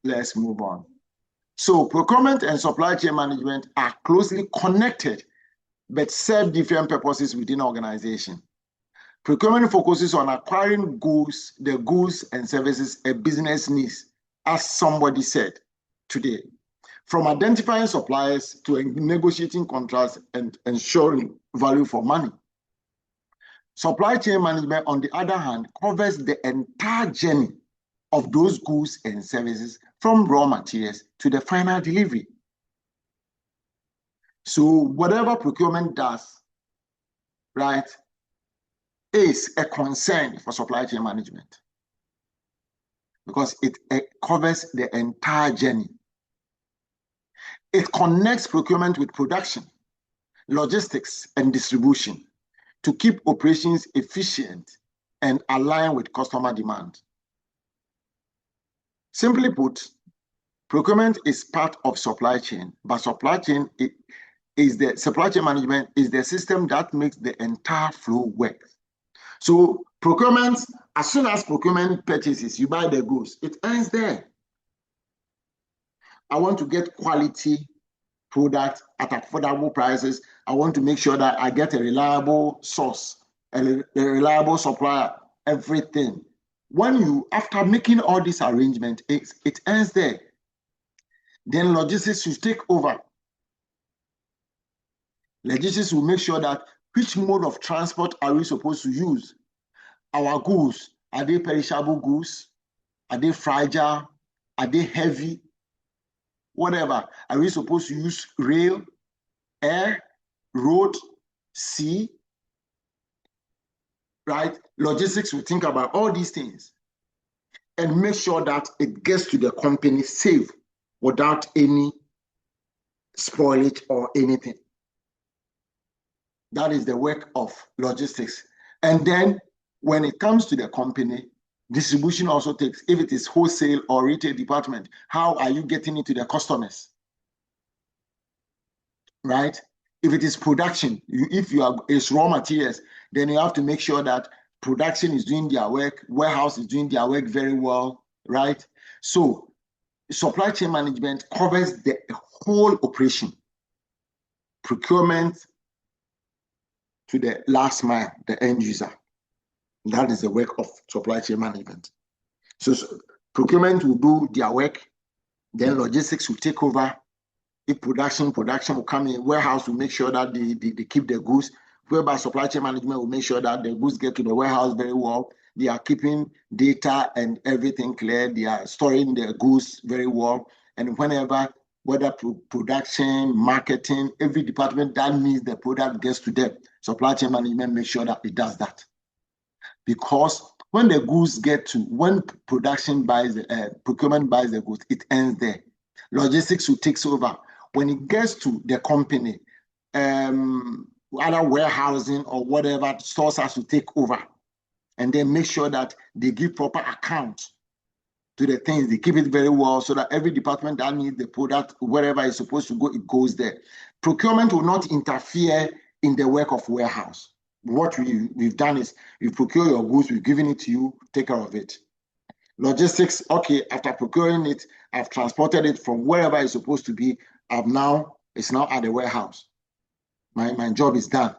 let's move on. So procurement and supply chain management are closely connected, but serve different purposes within an organization. Procurement focuses on acquiring goods, the goods and services a business needs, as somebody said today, from identifying suppliers to negotiating contracts and ensuring value for money. Supply chain management, on the other hand, covers the entire journey of those goods and services from raw materials to the final delivery. So whatever procurement does, right, is a concern for supply chain management because it covers the entire journey. It connects procurement with production, logistics, and distribution to keep operations efficient and align with customer demand. Simply put, procurement is part of supply chain, but supply chain management is the system that makes the entire flow work. So procurement, as soon as procurement purchases, you buy the goods, it ends there. I want to get quality product at affordable prices. I want to make sure that I get a reliable source, a reliable supplier, everything. After making all this arrangement, it ends there. Then logistics should take over. Logistics will make sure that which mode of transport are we supposed to use? Our goods, are they perishable goods? Are they fragile? Are they heavy? Whatever. Are we supposed to use rail, air, road, sea? Right? Logistics will think about all these things and make sure that it gets to the company safe without any spoilage or anything. That is the work of logistics. And then when it comes to the company, Distribution also takes, if it is wholesale or retail department, how are you getting it to the customers? Right? If it is production, it's raw materials, then you have to make sure that production is doing their work, warehouse is doing their work very well, right? So supply chain management covers the whole operation, procurement to the last mile, the end user. That is the work of supply chain management. So procurement will do their work, then logistics will take over. If production will come in, warehouse will make sure that they keep the goods, whereby supply chain management will make sure that the goods get to the warehouse very well. They are keeping data and everything clear. They are storing their goods very well. And whenever, whether production, marketing, every department that needs the product gets to them, supply chain management makes sure that it does that. Because when the goods when procurement buys the goods, it ends there. Logistics will take over. When it gets to the company, either warehousing or whatever, stores has to take over and then make sure that they give proper account to the things. They keep it very well so that every department that needs the product, wherever it's supposed to go, it goes there. Procurement will not interfere in the work of warehouse. What we've done is we procure your goods, we've given it to you, take care of it. Logistics, okay, after procuring it, I've transported it from wherever it's supposed to be. It's now at the warehouse. My job is done.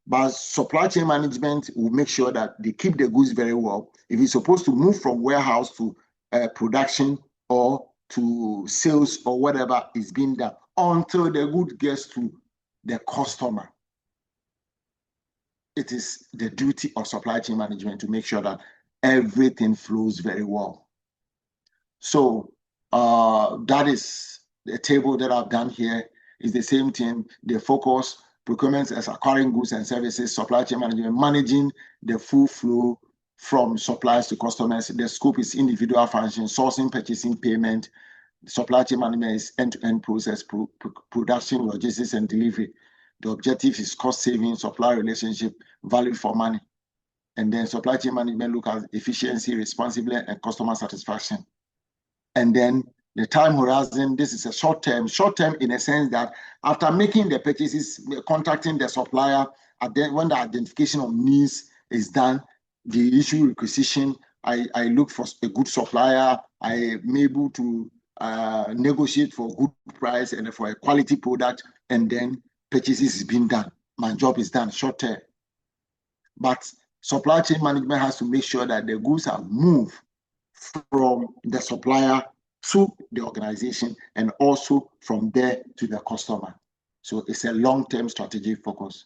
But supply chain management will make sure that they keep the goods very well. If it's supposed to move from warehouse to production or to sales or whatever is being done until the good gets to the customer. It is the duty of supply chain management to make sure that everything flows very well. So that is the table that I've done here. Is the same thing. The focus, procurement as acquiring goods and services, supply chain management, managing the full flow from suppliers to customers. The scope is individual function, sourcing, purchasing, payment. Supply chain management is end-to-end process, production, logistics, and delivery. The objective is cost saving, supply relationship, value for money. And then supply chain management look at efficiency, responsibility, and customer satisfaction. And then the time horizon, this is a short term in a sense that after making the purchases, contacting the supplier, when the identification of needs is done, the issue requisition, I look for a good supplier, I am able to negotiate for a good price and for a quality product, and then purchases is being done. My job is done, short term. But supply chain management has to make sure that the goods are moved from the supplier to the organization and also from there to the customer. So it's a long-term strategic focus.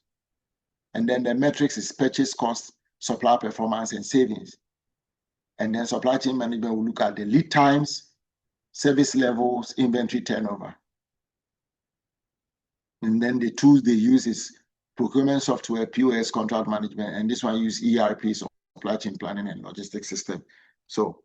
And then the metrics is purchase cost, supply performance, and savings. And then supply chain management will look at the lead times, service levels, inventory turnover. And then the tools they use is procurement software, POS, contract management, and this one use ERP, supply chain planning and logistics system. So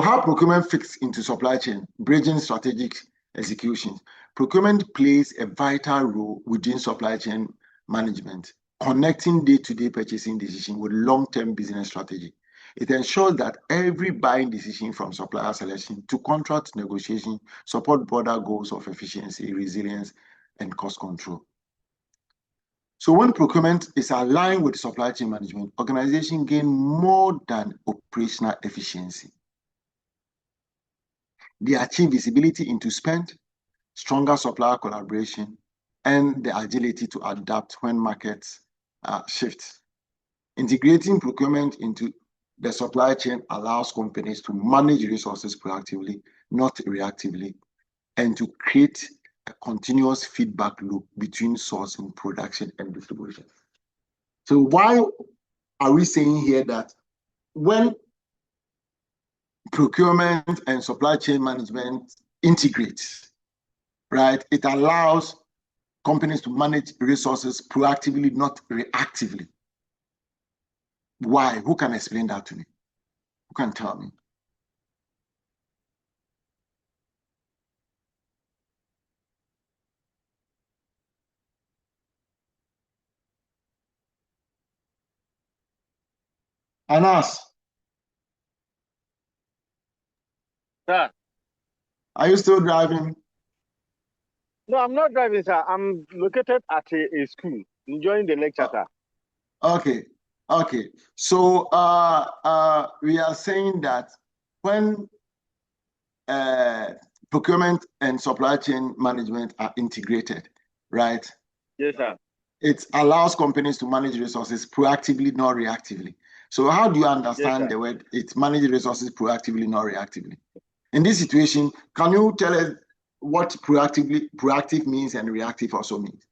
how procurement fits into supply chain, bridging strategic execution. Procurement plays a vital role within supply chain management, connecting day-to-day purchasing decision with long-term business strategy. It ensures that every buying decision from supplier selection to contract negotiation support broader goals of efficiency, resilience, and cost control. So when procurement is aligned with supply chain management, organizations gain more than operational efficiency. They achieve visibility into spend, stronger supplier collaboration, and the agility to adapt when markets shift. Integrating procurement into the supply chain allows companies to manage resources proactively, not reactively, and to create a continuous feedback loop between sourcing, production, and distribution. So why are we saying here that when procurement and supply chain management integrate, right, it allows companies to manage resources proactively, not reactively? Why? Who can explain that to me? Who can tell me? Anas. Sir. Are you still driving? No, I'm not driving, sir. I'm located at a school, enjoying the lecture, sir. Okay. So we are saying that when procurement and supply chain management are integrated, right? Yes, sir. It allows companies to manage resources proactively, not reactively. So how do you understand the word it manages resources proactively, not reactively? In this situation, can you tell us what proactive means and reactive also means?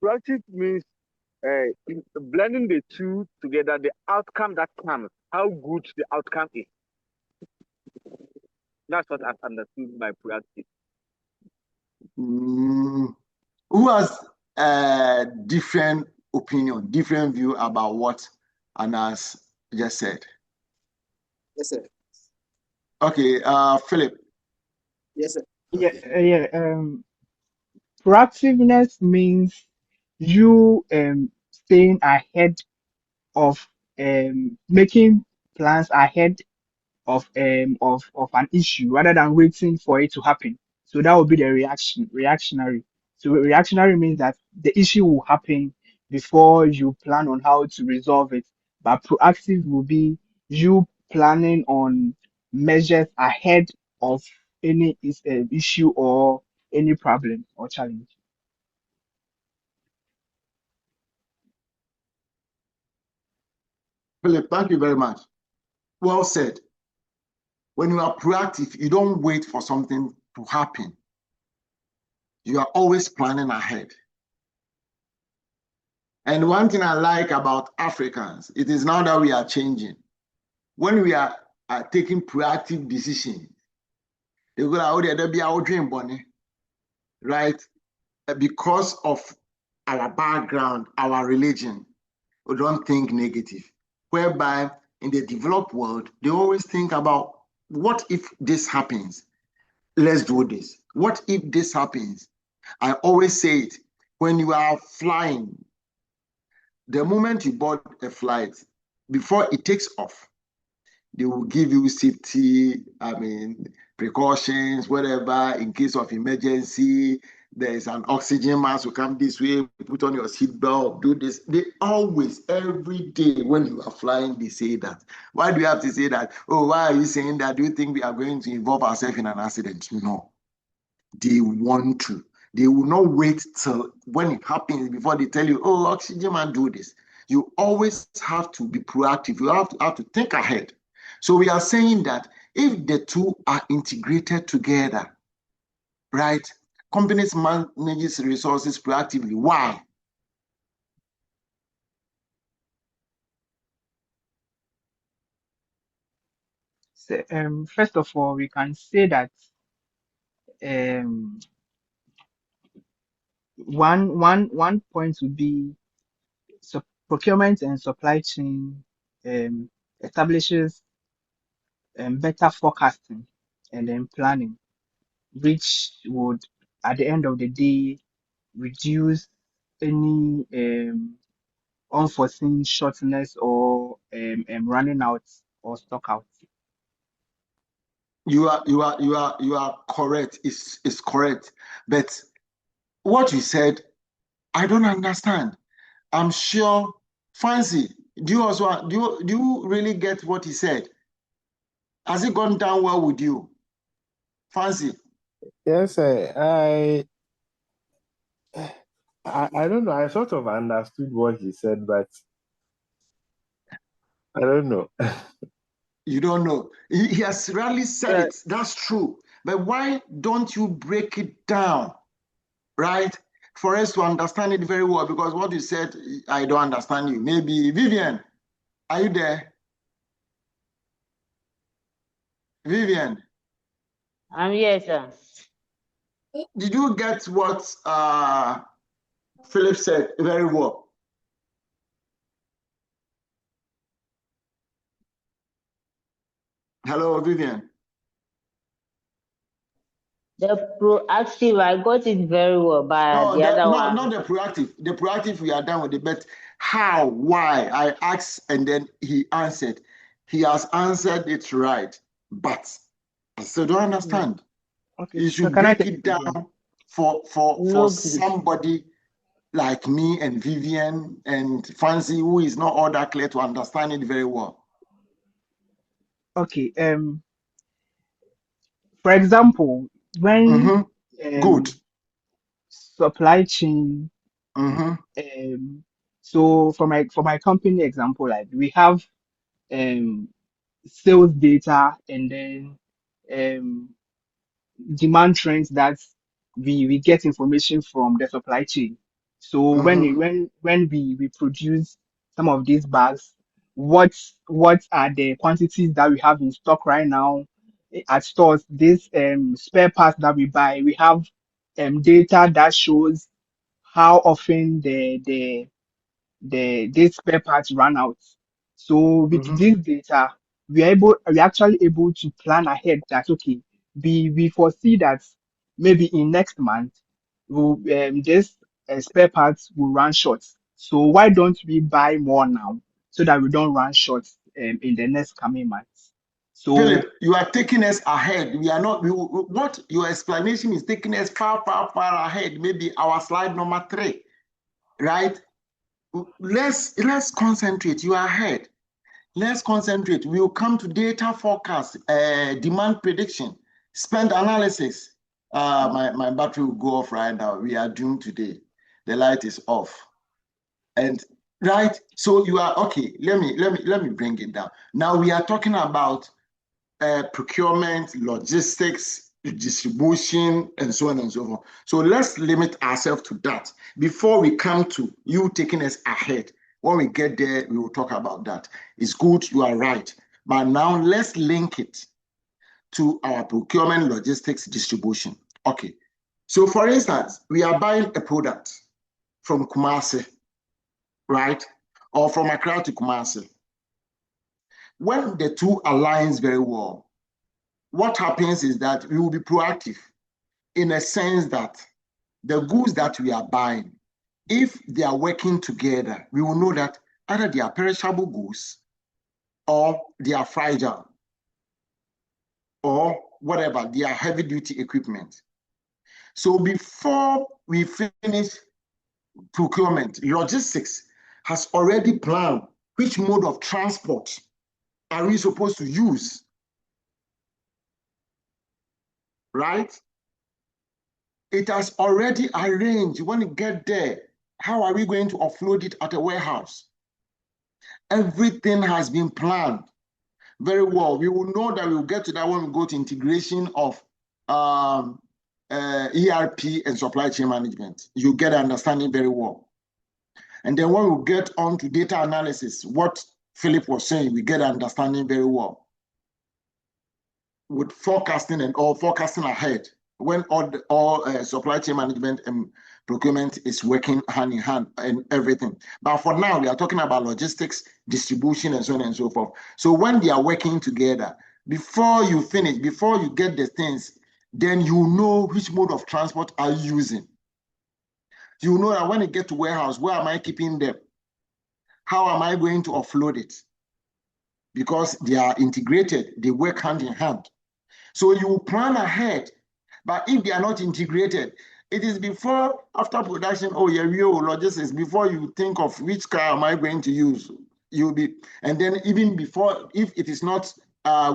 Proactive means blending the two together, the outcome that comes, how good the outcome is. That's what I've understood by proactive. Who has a different opinion, different view about what Anas just said? Yes, sir. Okay, Philip. Yes, sir. Proactiveness means you staying ahead of making plans ahead of an issue rather than waiting for it to happen. So that would be the reactionary. So reactionary means that the issue will happen before you plan on how to resolve it. But proactive will be you planning on measures ahead of any issue or any problem or challenge. Philip, thank you very much. Well said. When you are proactive, you don't wait for something to happen. You are always planning ahead. And one thing I like about Africans, it is now that we are changing. When we are taking proactive decisions, they go out there, be our dream bunny, right? Because of our background, our religion, we don't think negative. Whereby in the developed world, they always think about what if this happens? Let's do this. What if this happens? I always say it, when you are flying, the moment you board a flight, before it takes off, they will give you safety, precautions, whatever, in case of emergency. There is an oxygen mask will come this way, put on your seatbelt, do this. They always, every day when you are flying, they say that. Why do you have to say that? Oh, why are you saying that? Do you think we are going to involve ourselves in an accident? No. They want to. They will not wait till when it happens before they tell you, oh, oxygen man, do this. You always have to be proactive. You have to think ahead. So we are saying that if the two are integrated together, right? Companies manage resources proactively. Why? So, first of all, we can say that one point would be procurement and supply chain establishes better forecasting and then planning, which would, at the end of the day, reduce any unforeseen shortness or running out or stock out. You are correct. It's correct. But what you said, I don't understand. I'm sure, Fancy, do you really get what he said? Has it gone down well with you? Fancy? Yes, I don't know. I sort of understood what he said, but I don't know. You don't know. He has rarely said it. That's true. But why don't you break it down, right? For us to understand it very well, because what you said, I don't understand you. Maybe Vivian, are you there? Vivian? I'm here, sir. Did you get what Philip said very well? Hello, Vivian. The proactive, I got it very well, but the other one. Not the proactive. The proactive, we are done with it. But how? Why? I asked, and then he answered. He has answered it right. But I still don't understand. Okay, You so should can I break take it it again? down for No, please. somebody like me and Vivian and Fancy, who is not all that clear to understand it very well. Okay, for example, when Good. supply chain, so for my company example, like we have sales data and then demand trends that we get information from the supply chain. So when we produce some of these bags, what are the quantities that we have in stock right now at stores? This spare parts that we buy, we have data that shows how often these spare parts run out. So with this data, we're actually able to plan ahead that okay, we foresee that maybe in next month this spare parts will run short. So why don't we buy more now so that we don't run short in the next coming months? So Philip, you are taking us ahead. We are not. What your explanation is taking us far ahead. Maybe our slide number 3, right? Let's concentrate. You are ahead. Let's concentrate. We'll come to data forecast, demand prediction, spend analysis. My battery will go off right now. We are doomed today. The light is off. And right, so you are okay. Let me bring it down. Now we are talking about procurement, logistics, distribution, and so on and so forth. So let's limit ourselves to that before we come to you taking us ahead. When we get there, we will talk about that. It's good, you are right. But now let's link it to our procurement, logistics, distribution. Okay. So for instance, we are buying a product from Kumasi, right? Or from Accra to Kumasi. When the two aligns very well, what happens is that we will be proactive in a sense that the goods that we are buying, if they are working together, we will know that either they are perishable goods or they are fragile or whatever, they are heavy duty equipment. So before we finish procurement, logistics has already planned which mode of transport are we supposed to use, right? It has already arranged when you get there, how are we going to offload it at a warehouse? Everything has been planned very well. We will know that we will get to that when we go to integration of ERP and supply chain management. You get an understanding very well. And then when we get on to data analysis, what Philip was saying, we get an understanding very well. With forecasting and all forecasting ahead, when all supply chain management and procurement is working hand in hand and everything. But for now, we are talking about logistics, distribution, and so on and so forth. So when they are working together, before you finish, before you get the things, then you know which mode of transport are you using. You know that when you get to warehouse, where am I keeping them? How am I going to offload it? Because they are integrated, they work hand in hand. So you plan ahead. But if they are not integrated, it is before, after production, oh yeah, logistics, before you think of which car am I going to use, you'll be, and then even before, if it is not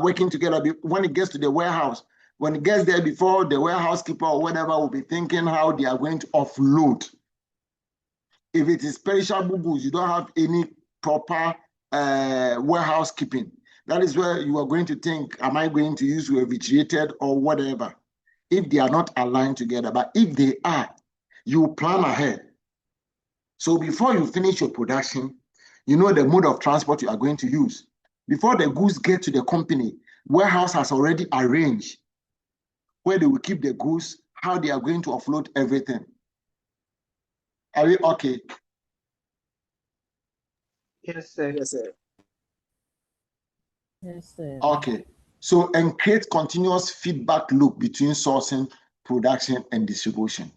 working together, when it gets to the warehouse, when it gets there before, the warehouse keeper or whatever will be thinking how they are going to offload. If it is perishable goods, you don't have any proper warehouse keeping. That is where you are going to think, am I going to use refrigerated or whatever? If they are not aligned together, but if they are, you plan ahead. So before you finish your production, you know the mode of transport you are going to use. Before the goods get to the company, warehouse has already arranged where they will keep the goods, how they are going to offload everything. Are we okay? Yes, sir. Yes, sir. Yes, sir. Okay. So, and create continuous feedback loop between sourcing, production, and distribution.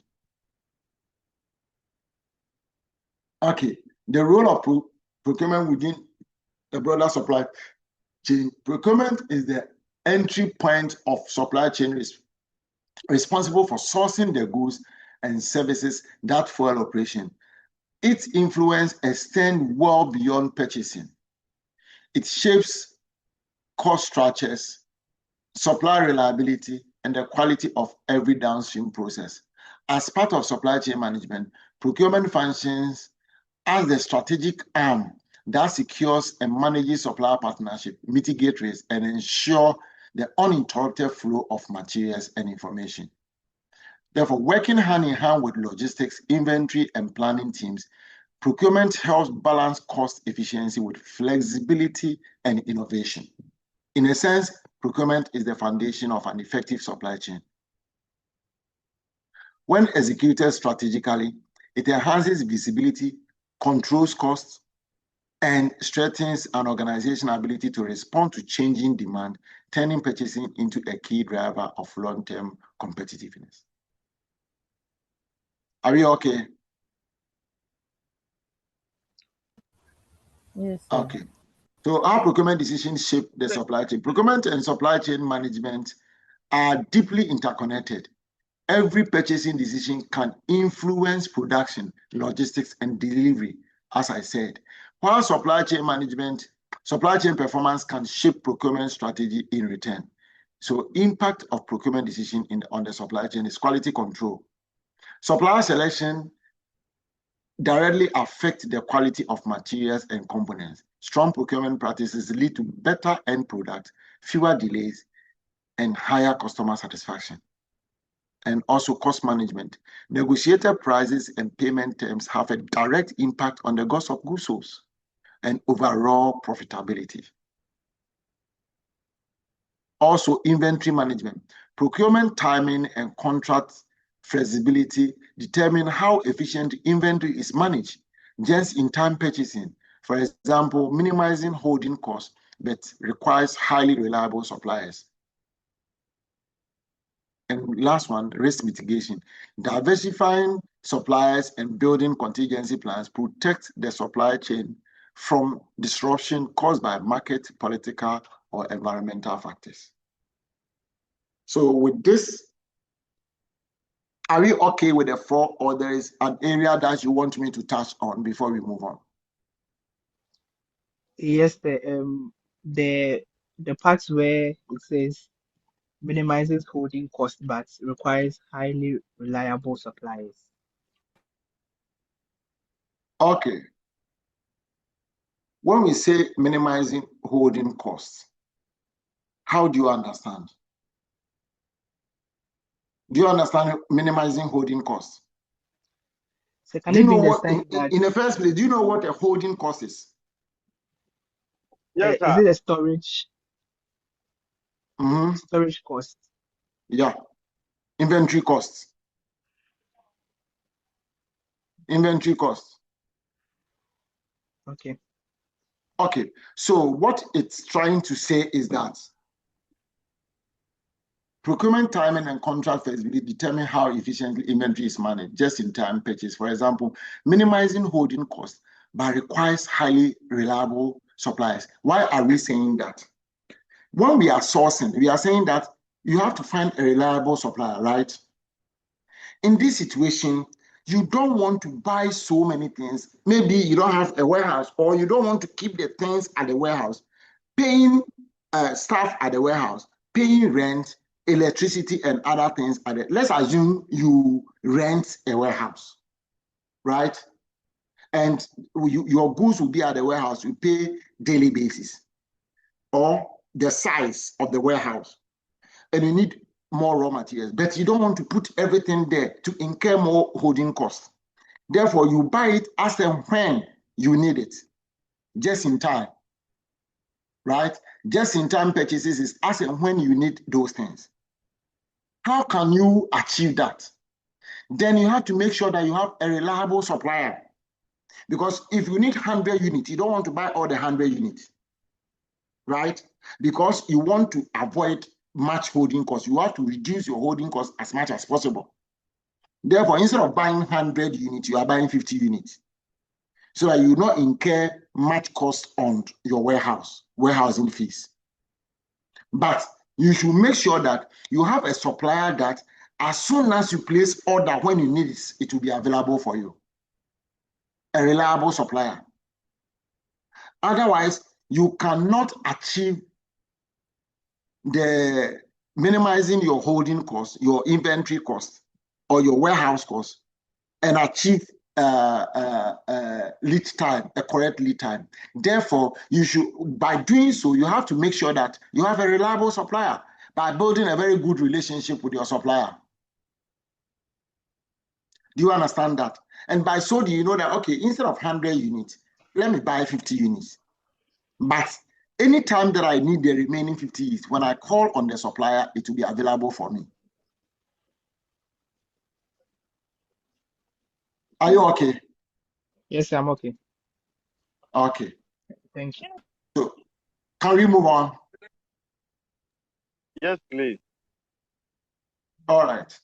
Okay. The role of procurement within the broader supply chain. Procurement is the entry point of supply chain is responsible for sourcing the goods and services that fuel operation. Its influence extends well beyond purchasing. It shapes cost structures, supply reliability, and the quality of every downstream process. As part of supply chain management, procurement functions as the strategic arm that secures and manages supplier partnership, mitigate risk, and ensure the uninterrupted flow of materials and information. Therefore, working hand in hand with logistics, inventory, and planning teams, procurement helps balance cost efficiency with flexibility and innovation. In a sense, procurement is the foundation of an effective supply chain. When executed strategically, it enhances visibility, controls costs, and strengthens an organization's ability to respond to changing demand, turning purchasing into a key driver of long-term competitiveness. Are we okay? Yes, sir. Okay. So our procurement decisions shape the supply chain. Procurement and supply chain management are deeply interconnected. Every purchasing decision can influence production, logistics, and delivery, as I said. While supply chain performance can shape procurement strategy in return. So impact of procurement decision on the supply chain is quality control. Supplier selection directly affect the quality of materials and components. Strong procurement practices lead to better end product, fewer delays, and higher customer satisfaction. And also cost management. Negotiated prices and payment terms have a direct impact on the cost of goods sold and overall profitability. Also, inventory management. Procurement timing and contract flexibility determine how efficient inventory is managed. Just-in-time purchasing, for example, minimizing holding costs, but requires highly reliable suppliers. And last one, risk mitigation. Diversifying suppliers and building contingency plans protect the supply chain from disruption caused by market, political, or environmental factors. So with this, are we okay with the four, or there is an area that you want me to touch on before we move on? Yes, the part where it says minimizes holding costs but requires highly reliable suppliers. Okay. When we say minimizing holding costs, how do you understand? Do you understand minimizing holding costs? So can do you it know be what, that in the first place, do you know what a holding cost is? Yes, is sir. it a storage storage cost? Yeah. Inventory costs. Inventory costs. Okay. Okay. So what it's trying to say is that procurement timing and contract flexibility determine how efficiently inventory is managed, just-in-time purchase. For example, minimizing holding costs, but requires highly reliable suppliers. Why are we saying that? When we are sourcing, we are saying that you have to find a reliable supplier, right? In this situation, you don't want to buy so many things. Maybe you don't have a warehouse, or you don't want to keep the things at the warehouse, paying staff at the warehouse, paying rent, electricity, and other things. Let's assume you rent a warehouse, right? And your goods will be at the warehouse. You pay daily basis, or the size of the warehouse, and you need more raw materials, but you don't want to put everything there to incur more holding costs. Therefore, you buy it as and when you need it, just in time, right? Just in time purchases is as and when you need those things. How can you achieve that? Then you have to make sure that you have a reliable supplier, because if you need 100 units, you don't want to buy all the 100 units, right? Because you want to avoid much holding costs. You have to reduce your holding costs as much as possible. Therefore, instead of buying 100 units, you are buying 50 units, so that you will not incur much cost on your warehousing fees. But You should make sure that you have a supplier that as soon as you place order when you need it, it will be available for you. A reliable supplier. Otherwise, you cannot achieve the minimizing your holding cost, your inventory cost, or your warehouse cost, and achieve lead time, a correct lead time. Therefore, you should, by doing so, you have to make sure that you have a reliable supplier by building a very good relationship with your supplier. Do you understand that? And by so do you know that, okay, instead of 100 units, let me buy 50 units. But anytime that I need the remaining 50 units, when I call on the supplier, it will be available for me. Are you okay? Yes, I'm okay. Okay. Thank you. So, can we move on? Yes, please. All right.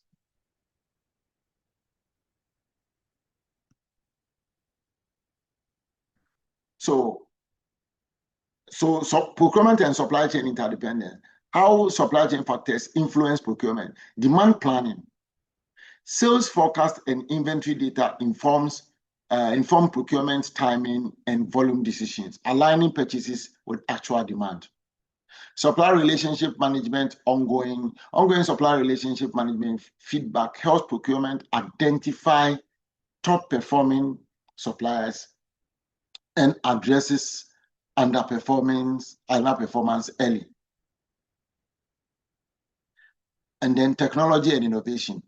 So procurement and supply chain interdependence. How supply chain factors influence procurement? Demand planning. Sales forecast and inventory data inform procurement timing and volume decisions, aligning purchases with actual demand. Supplier relationship management, ongoing supplier relationship management feedback helps procurement identify top performing suppliers and addresses underperformance early. And then technology and innovation.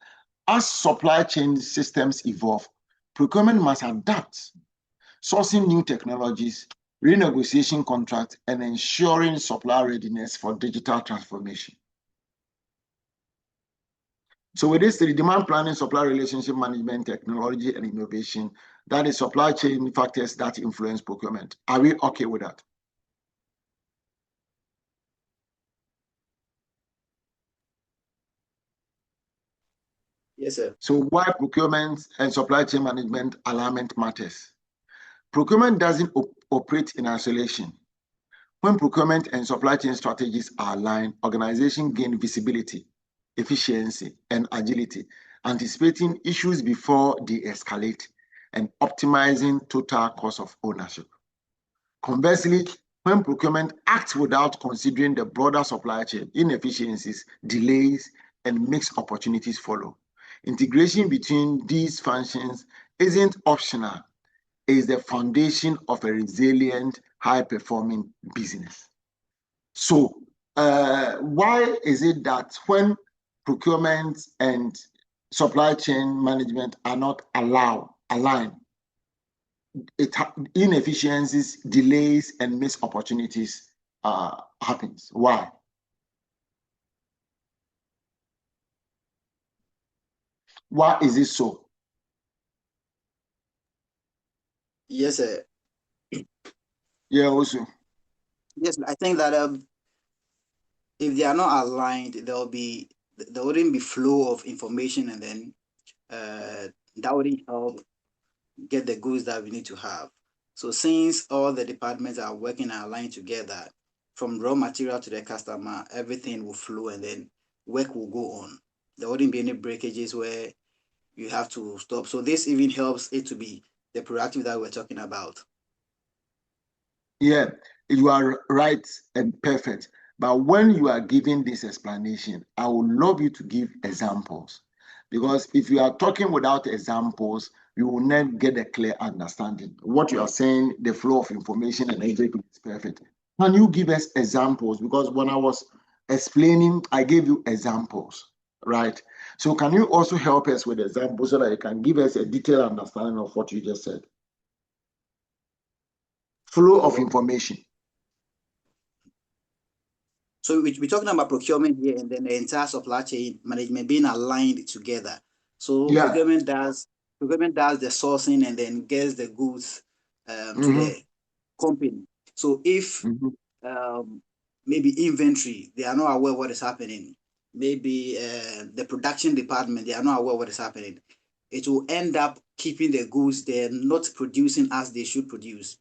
As supply chain systems evolve, procurement must adapt, sourcing new technologies, renegotiation contracts, and ensuring supplier readiness for digital transformation. So with this, the demand planning, supply relationship management, technology, and innovation, that is supply chain factors that influence procurement. Are we okay with that? Yes, sir. So why procurement and supply chain management alignment matters? Procurement doesn't operate in isolation. When procurement and supply chain strategies are aligned, organizations gain visibility, efficiency, and agility, anticipating issues before they escalate, and optimizing total cost of ownership. Conversely, when procurement acts without considering the broader supply chain, inefficiencies, delays, and mixed opportunities follow. Integration between these functions isn't optional. It is the foundation of a resilient, high-performing business. So, why is it that when procurement and supply chain management are not aligned, inefficiencies, delays, and missed opportunities happens? Why? Why is it so? Yes, sir. Yeah, also. Yes, I think that if they are not aligned, there wouldn't be flow of information, and then that wouldn't help get the goods that we need to have. So since all the departments are working and aligned together, from raw material to the customer, everything will flow, and then work will go on. There wouldn't be any breakages where you have to stop. So this even helps it to be the proactive that we're talking about. Yeah, you are right and perfect. But when you are giving this explanation, I would love you to give examples. Because if you are talking without examples, you will not get a clear understanding. What you are saying, the flow of information and everything is perfect. Can you give us examples? Because when I was explaining, I gave you examples, right? So can you also help us with examples so that you can give us a detailed understanding of what you just said? Flow of information. So we're talking about procurement here, and then the entire supply chain management being aligned together. So yeah. Procurement does the sourcing and then gets the goods to the company. So if maybe inventory, they are not aware of what is happening. Maybe the production department, they are not aware of what is happening. It will end up keeping the goods there, not producing as they should produce.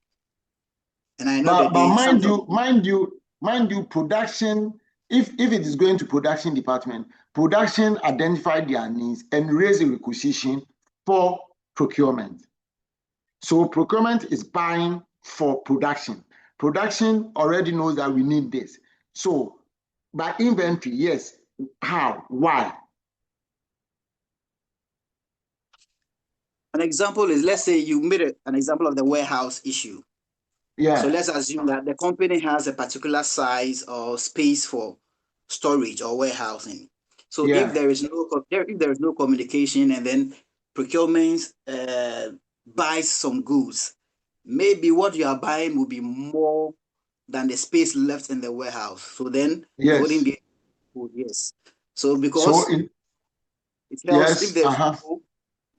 And I know but mind you, production if it is going to production department, production identify their needs and raise a requisition for procurement. So procurement is buying for production. Production already knows that we need this. So by inventory, yes. How? Why? An example is, let's say you made an example of the warehouse issue. Yeah. So let's assume that the company has a particular size or space for storage or warehousing. So Yeah. if there is no communication, and then procurement buys some goods, maybe what you are buying will be more than the space left in the warehouse. So then Yes. you wouldn't be able to, yes. So because it helps, yes, if there's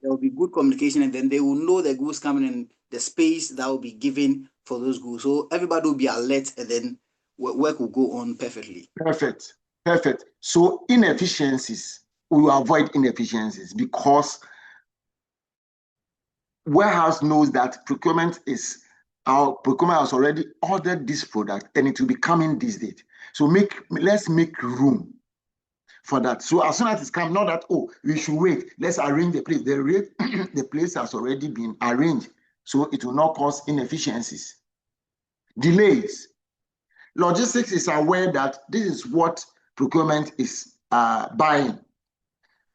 there will be good communication, and then they will know the goods coming in, the space that will be given for those goods. So everybody will be alert, and then work will go on perfectly. Perfect. Perfect. So inefficiencies, we will avoid inefficiencies because warehouse knows that our procurement has already ordered this product and it will be coming this date. So let's make room for that. So as soon as it's come, not that, oh, we should wait, let's arrange the place. The place has already been arranged, so it will not cause inefficiencies. Delays. Logistics is aware that this is what procurement is buying.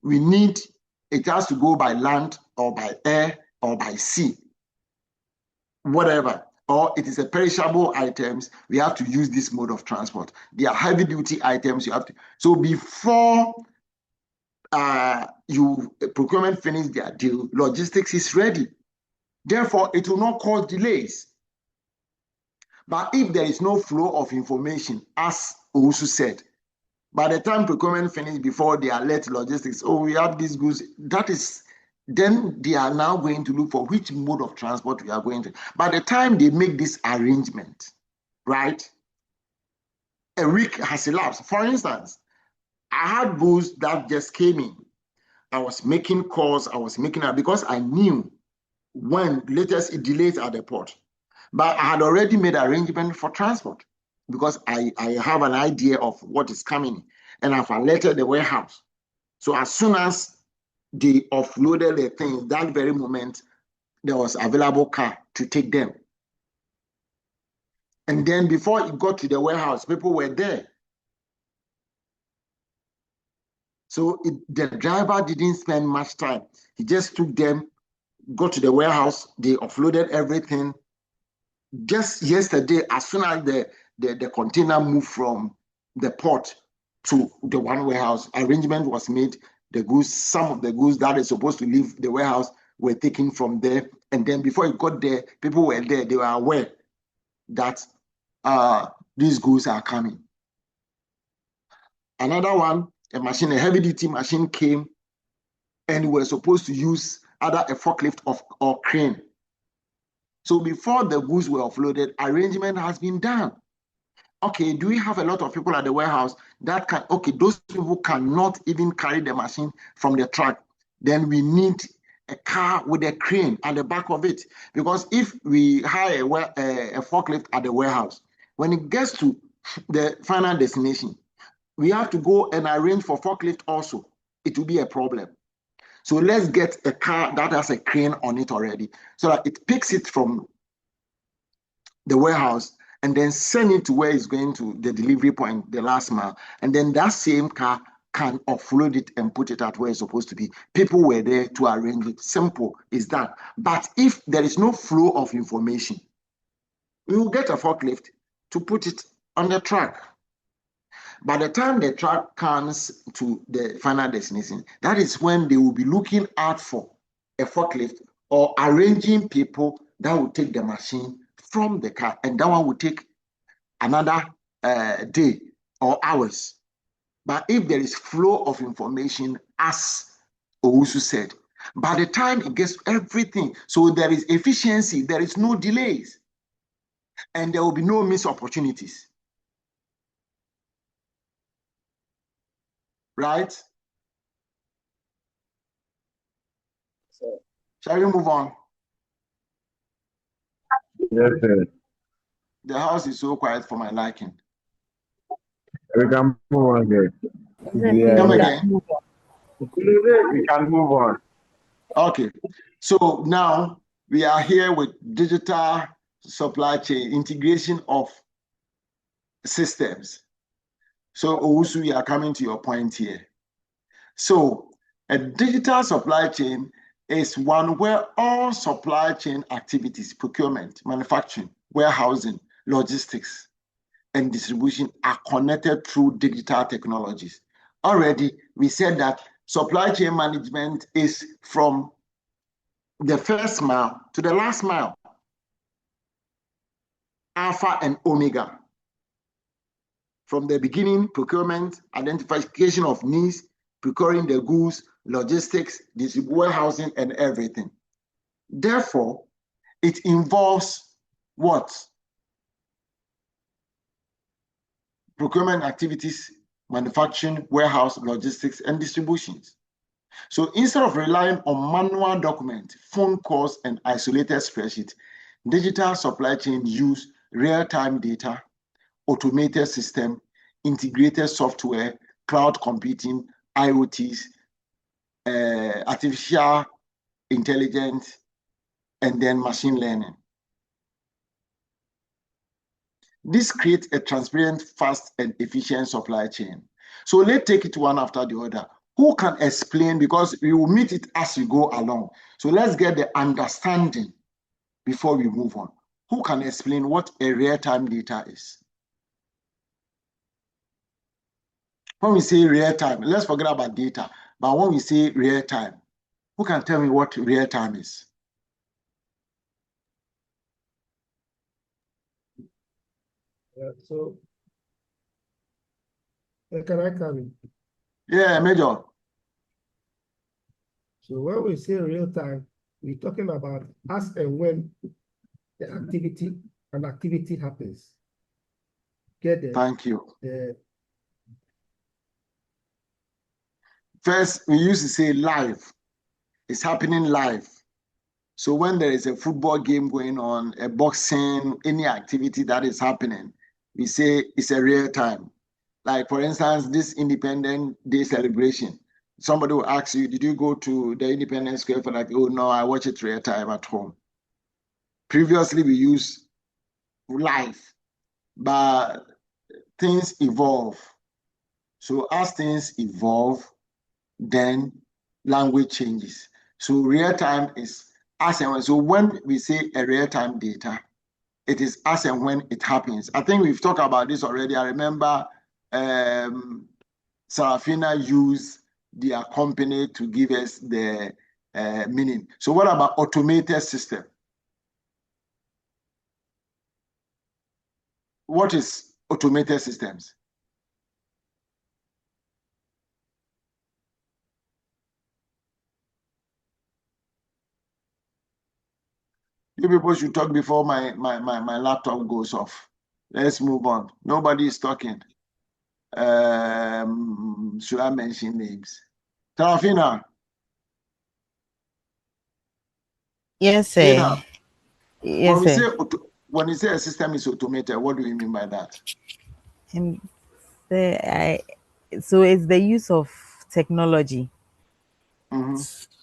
It has to go by land or by air or by sea, whatever. Or it is a perishable items, we have to use this mode of transport. They are heavy duty items, you have to. So before procurement finish their deal, logistics is ready. Therefore, it will not cause delays. But if there is no flow of information, as also said, by the time procurement finish before they alert logistics, oh, we have these goods, then they are now going to look for which mode of transport we are going to. By the time they make this arrangement, right, a week has elapsed. For instance, I had goods that just came in. I was making calls, because I knew when latest it delays at the port. But I had already made arrangement for transport because I have an idea of what is coming, and I've alerted the warehouse. So as soon as they offloaded the things, that very moment, there was available car to take them. And then before it got to the warehouse, people were there. So the driver didn't spend much time. He just took them, got to the warehouse, they offloaded everything. Just yesterday, as soon as the container moved from the port to the one warehouse, arrangement was made. Some of the goods that is supposed to leave the warehouse were taken from there. And then before it got there, people were there. They were aware that these goods are coming. Another one, a heavy duty machine came, and we were supposed to use either a forklift or crane. So before the goods were offloaded, arrangement has been done. Okay, do we have a lot of people at the warehouse those people cannot even carry the machine from the truck. Then we need a car with a crane at the back of it. Because if we hire a forklift at the warehouse, when it gets to the final destination, we have to go and arrange for forklift also. It will be a problem. So let's get a car that has a crane on it already, so that it picks it from the warehouse and then send it to where it's going to the delivery point, the last mile. And then that same car can offload it and put it at where it's supposed to be. People were there to arrange it. Simple is that. But if there is no flow of information, we will get a forklift to put it on the truck. By the time the truck comes to the final destination, that is when they will be looking out for a forklift or arranging people that will take the machine from the car, and that one will take another day or hours. But if there is flow of information, as Owusu said, by the time it gets everything, so there is efficiency, there is no delays, and there will be no missed opportunities. Right? So, shall we move on? Yes, sir. The house is so quiet for my liking. We can move on there. Come again. We can move on. Okay. So now we are here with digital supply chain integration of systems. So also we are coming to your point here. So a digital supply chain is one where all supply chain activities, procurement, manufacturing, warehousing, logistics, and distribution are connected through digital technologies. Already, we said that supply chain management is from the first mile to the last mile, alpha and omega. From the beginning, procurement, identification of needs, procuring the goods, logistics, warehousing, and everything. Therefore, it involves what? Procurement activities, manufacturing, warehouse, logistics, and distributions. So instead of relying on manual documents, phone calls, and isolated spreadsheets, digital supply chain use real-time data, automated system, integrated software, cloud computing, IoTs, artificial intelligence, and then machine learning. This creates a transparent, fast, and efficient supply chain. So let's take it one after the other. Who can explain? Because we will meet it as we go along. So let's get the understanding before we move on. Who can explain what a real-time data is? When we say real-time, let's forget about data. But when we say real-time, who can tell me what real-time is? So, can I come in? Yeah, Major. So when we say real time, we're talking about as and when the activity happens. Get it? Thank you. First, we used to say live. It's happening live. So when there is a football game going on, a boxing, any activity that is happening, we say it's a real time. Like for instance, this Independence Day celebration. Somebody will ask you, did you go to the Independence Square for like, oh no, I watch it real time at home. Previously, we used live, but things evolve. So as things evolve, then language changes. So real time is as and when. So when we say a real time data, it is as and when it happens. I think we've talked about this already. I remember Sarafina used their company to give us the meaning. So what about automated system? What is automated systems? You people should talk before my laptop goes off. Let's move on. Nobody is talking. Should I mention names? Tarafina. Yes, sir. Yes, sir. When you say a system is automated, what do you mean by that? So it's the use of technology. Mm-hmm.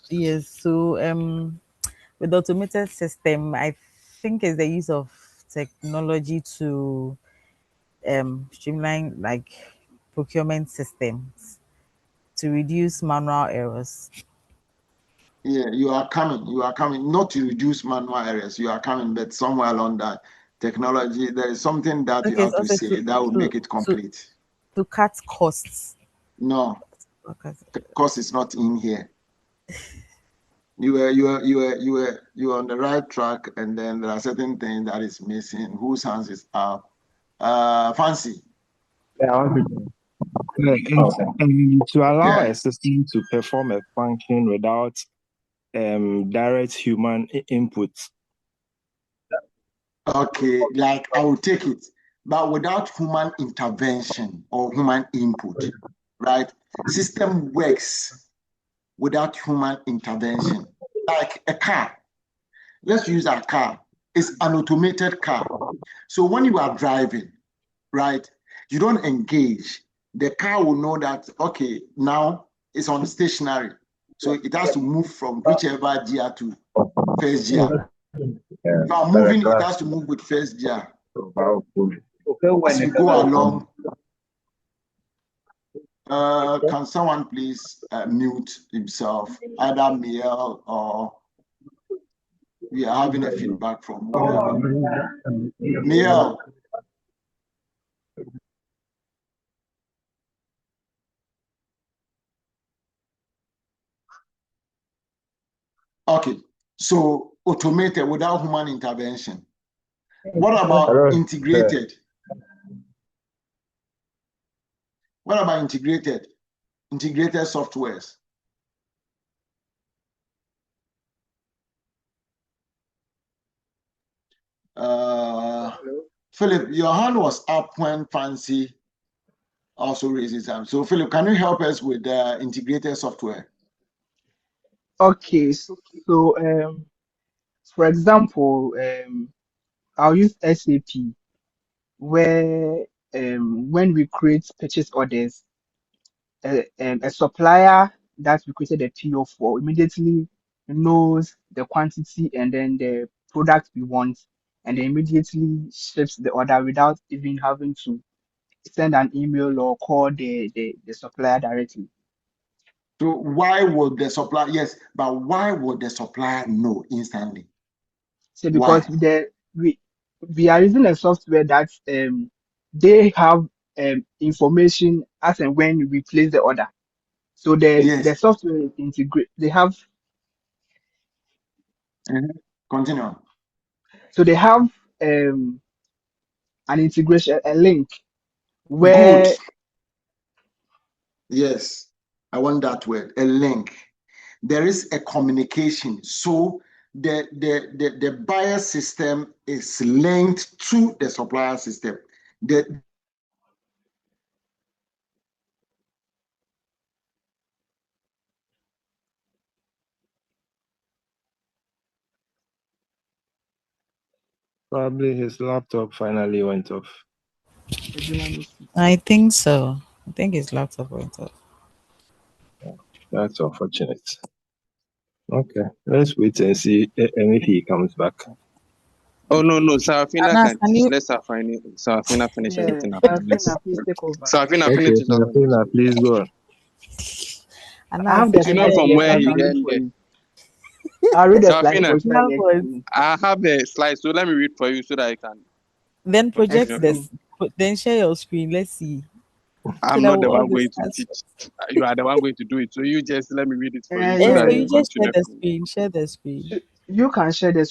Yes. So with the automated system, I think it's the use of technology to streamline like procurement systems to reduce manual errors. Yeah, you are coming, not to reduce manual errors, you are coming, but somewhere along that technology, there is something that you have to say that will make it complete. To cut costs. No, cost is not in here. You were on the right track, and then there are certain things that is missing. Whose hands is up? Fancy. Yeah, to allow a system to perform a function without direct human input. Okay, like I will take it, but without human intervention or human input, right? System works without human intervention. Like a car. Let's use a car. It's an automated car. So when you are driving, right, you don't engage, the car will know that, okay, now it's on stationary. So it has to move from whichever gear to first gear. Now moving, it has to move with first gear. As we go along, can someone please mute himself, either Miel or we are having a feedback from whatever. Miel. Okay, so automated without human intervention. What about integrated? What about integrated softwares? Philip, your hand was up when Fancy also raised his hand. So Philip, can you help us with the integrated software? Okay, so for example, I'll use SAP where when we create purchase orders, a supplier that we created a PO for immediately knows the quantity and then the product we want, and then immediately ships the order without even having to send an email or call the supplier directly. So why would the supplier, yes, but why would the supplier know instantly? So because we are using a software that they have information as and when we place the order. So the software integrate. They have. Continue. So they have an integration, a link where. Good. Yes, I want that word, a link. There is a communication. So the buyer system is linked to the supplier system. Probably his laptop finally went off. I think so. I think his laptop went off. That's unfortunate. Okay, let's wait and see if he comes back. Oh no, Sarafina can let Sarafina finish everything up. Please take over. Sarafina finish it up. Sarafina, please go on. I have the slide from here, where so I he can read ended. for you. I'll read the slide for you. I have the slide, so let me read for you so that I can. Then project this. Then share your screen. Let's see. I'm not the one going to teach. You are the one going to do it. So you just let me read it for you. So you just share the screen. Share the screen. You can share the screen.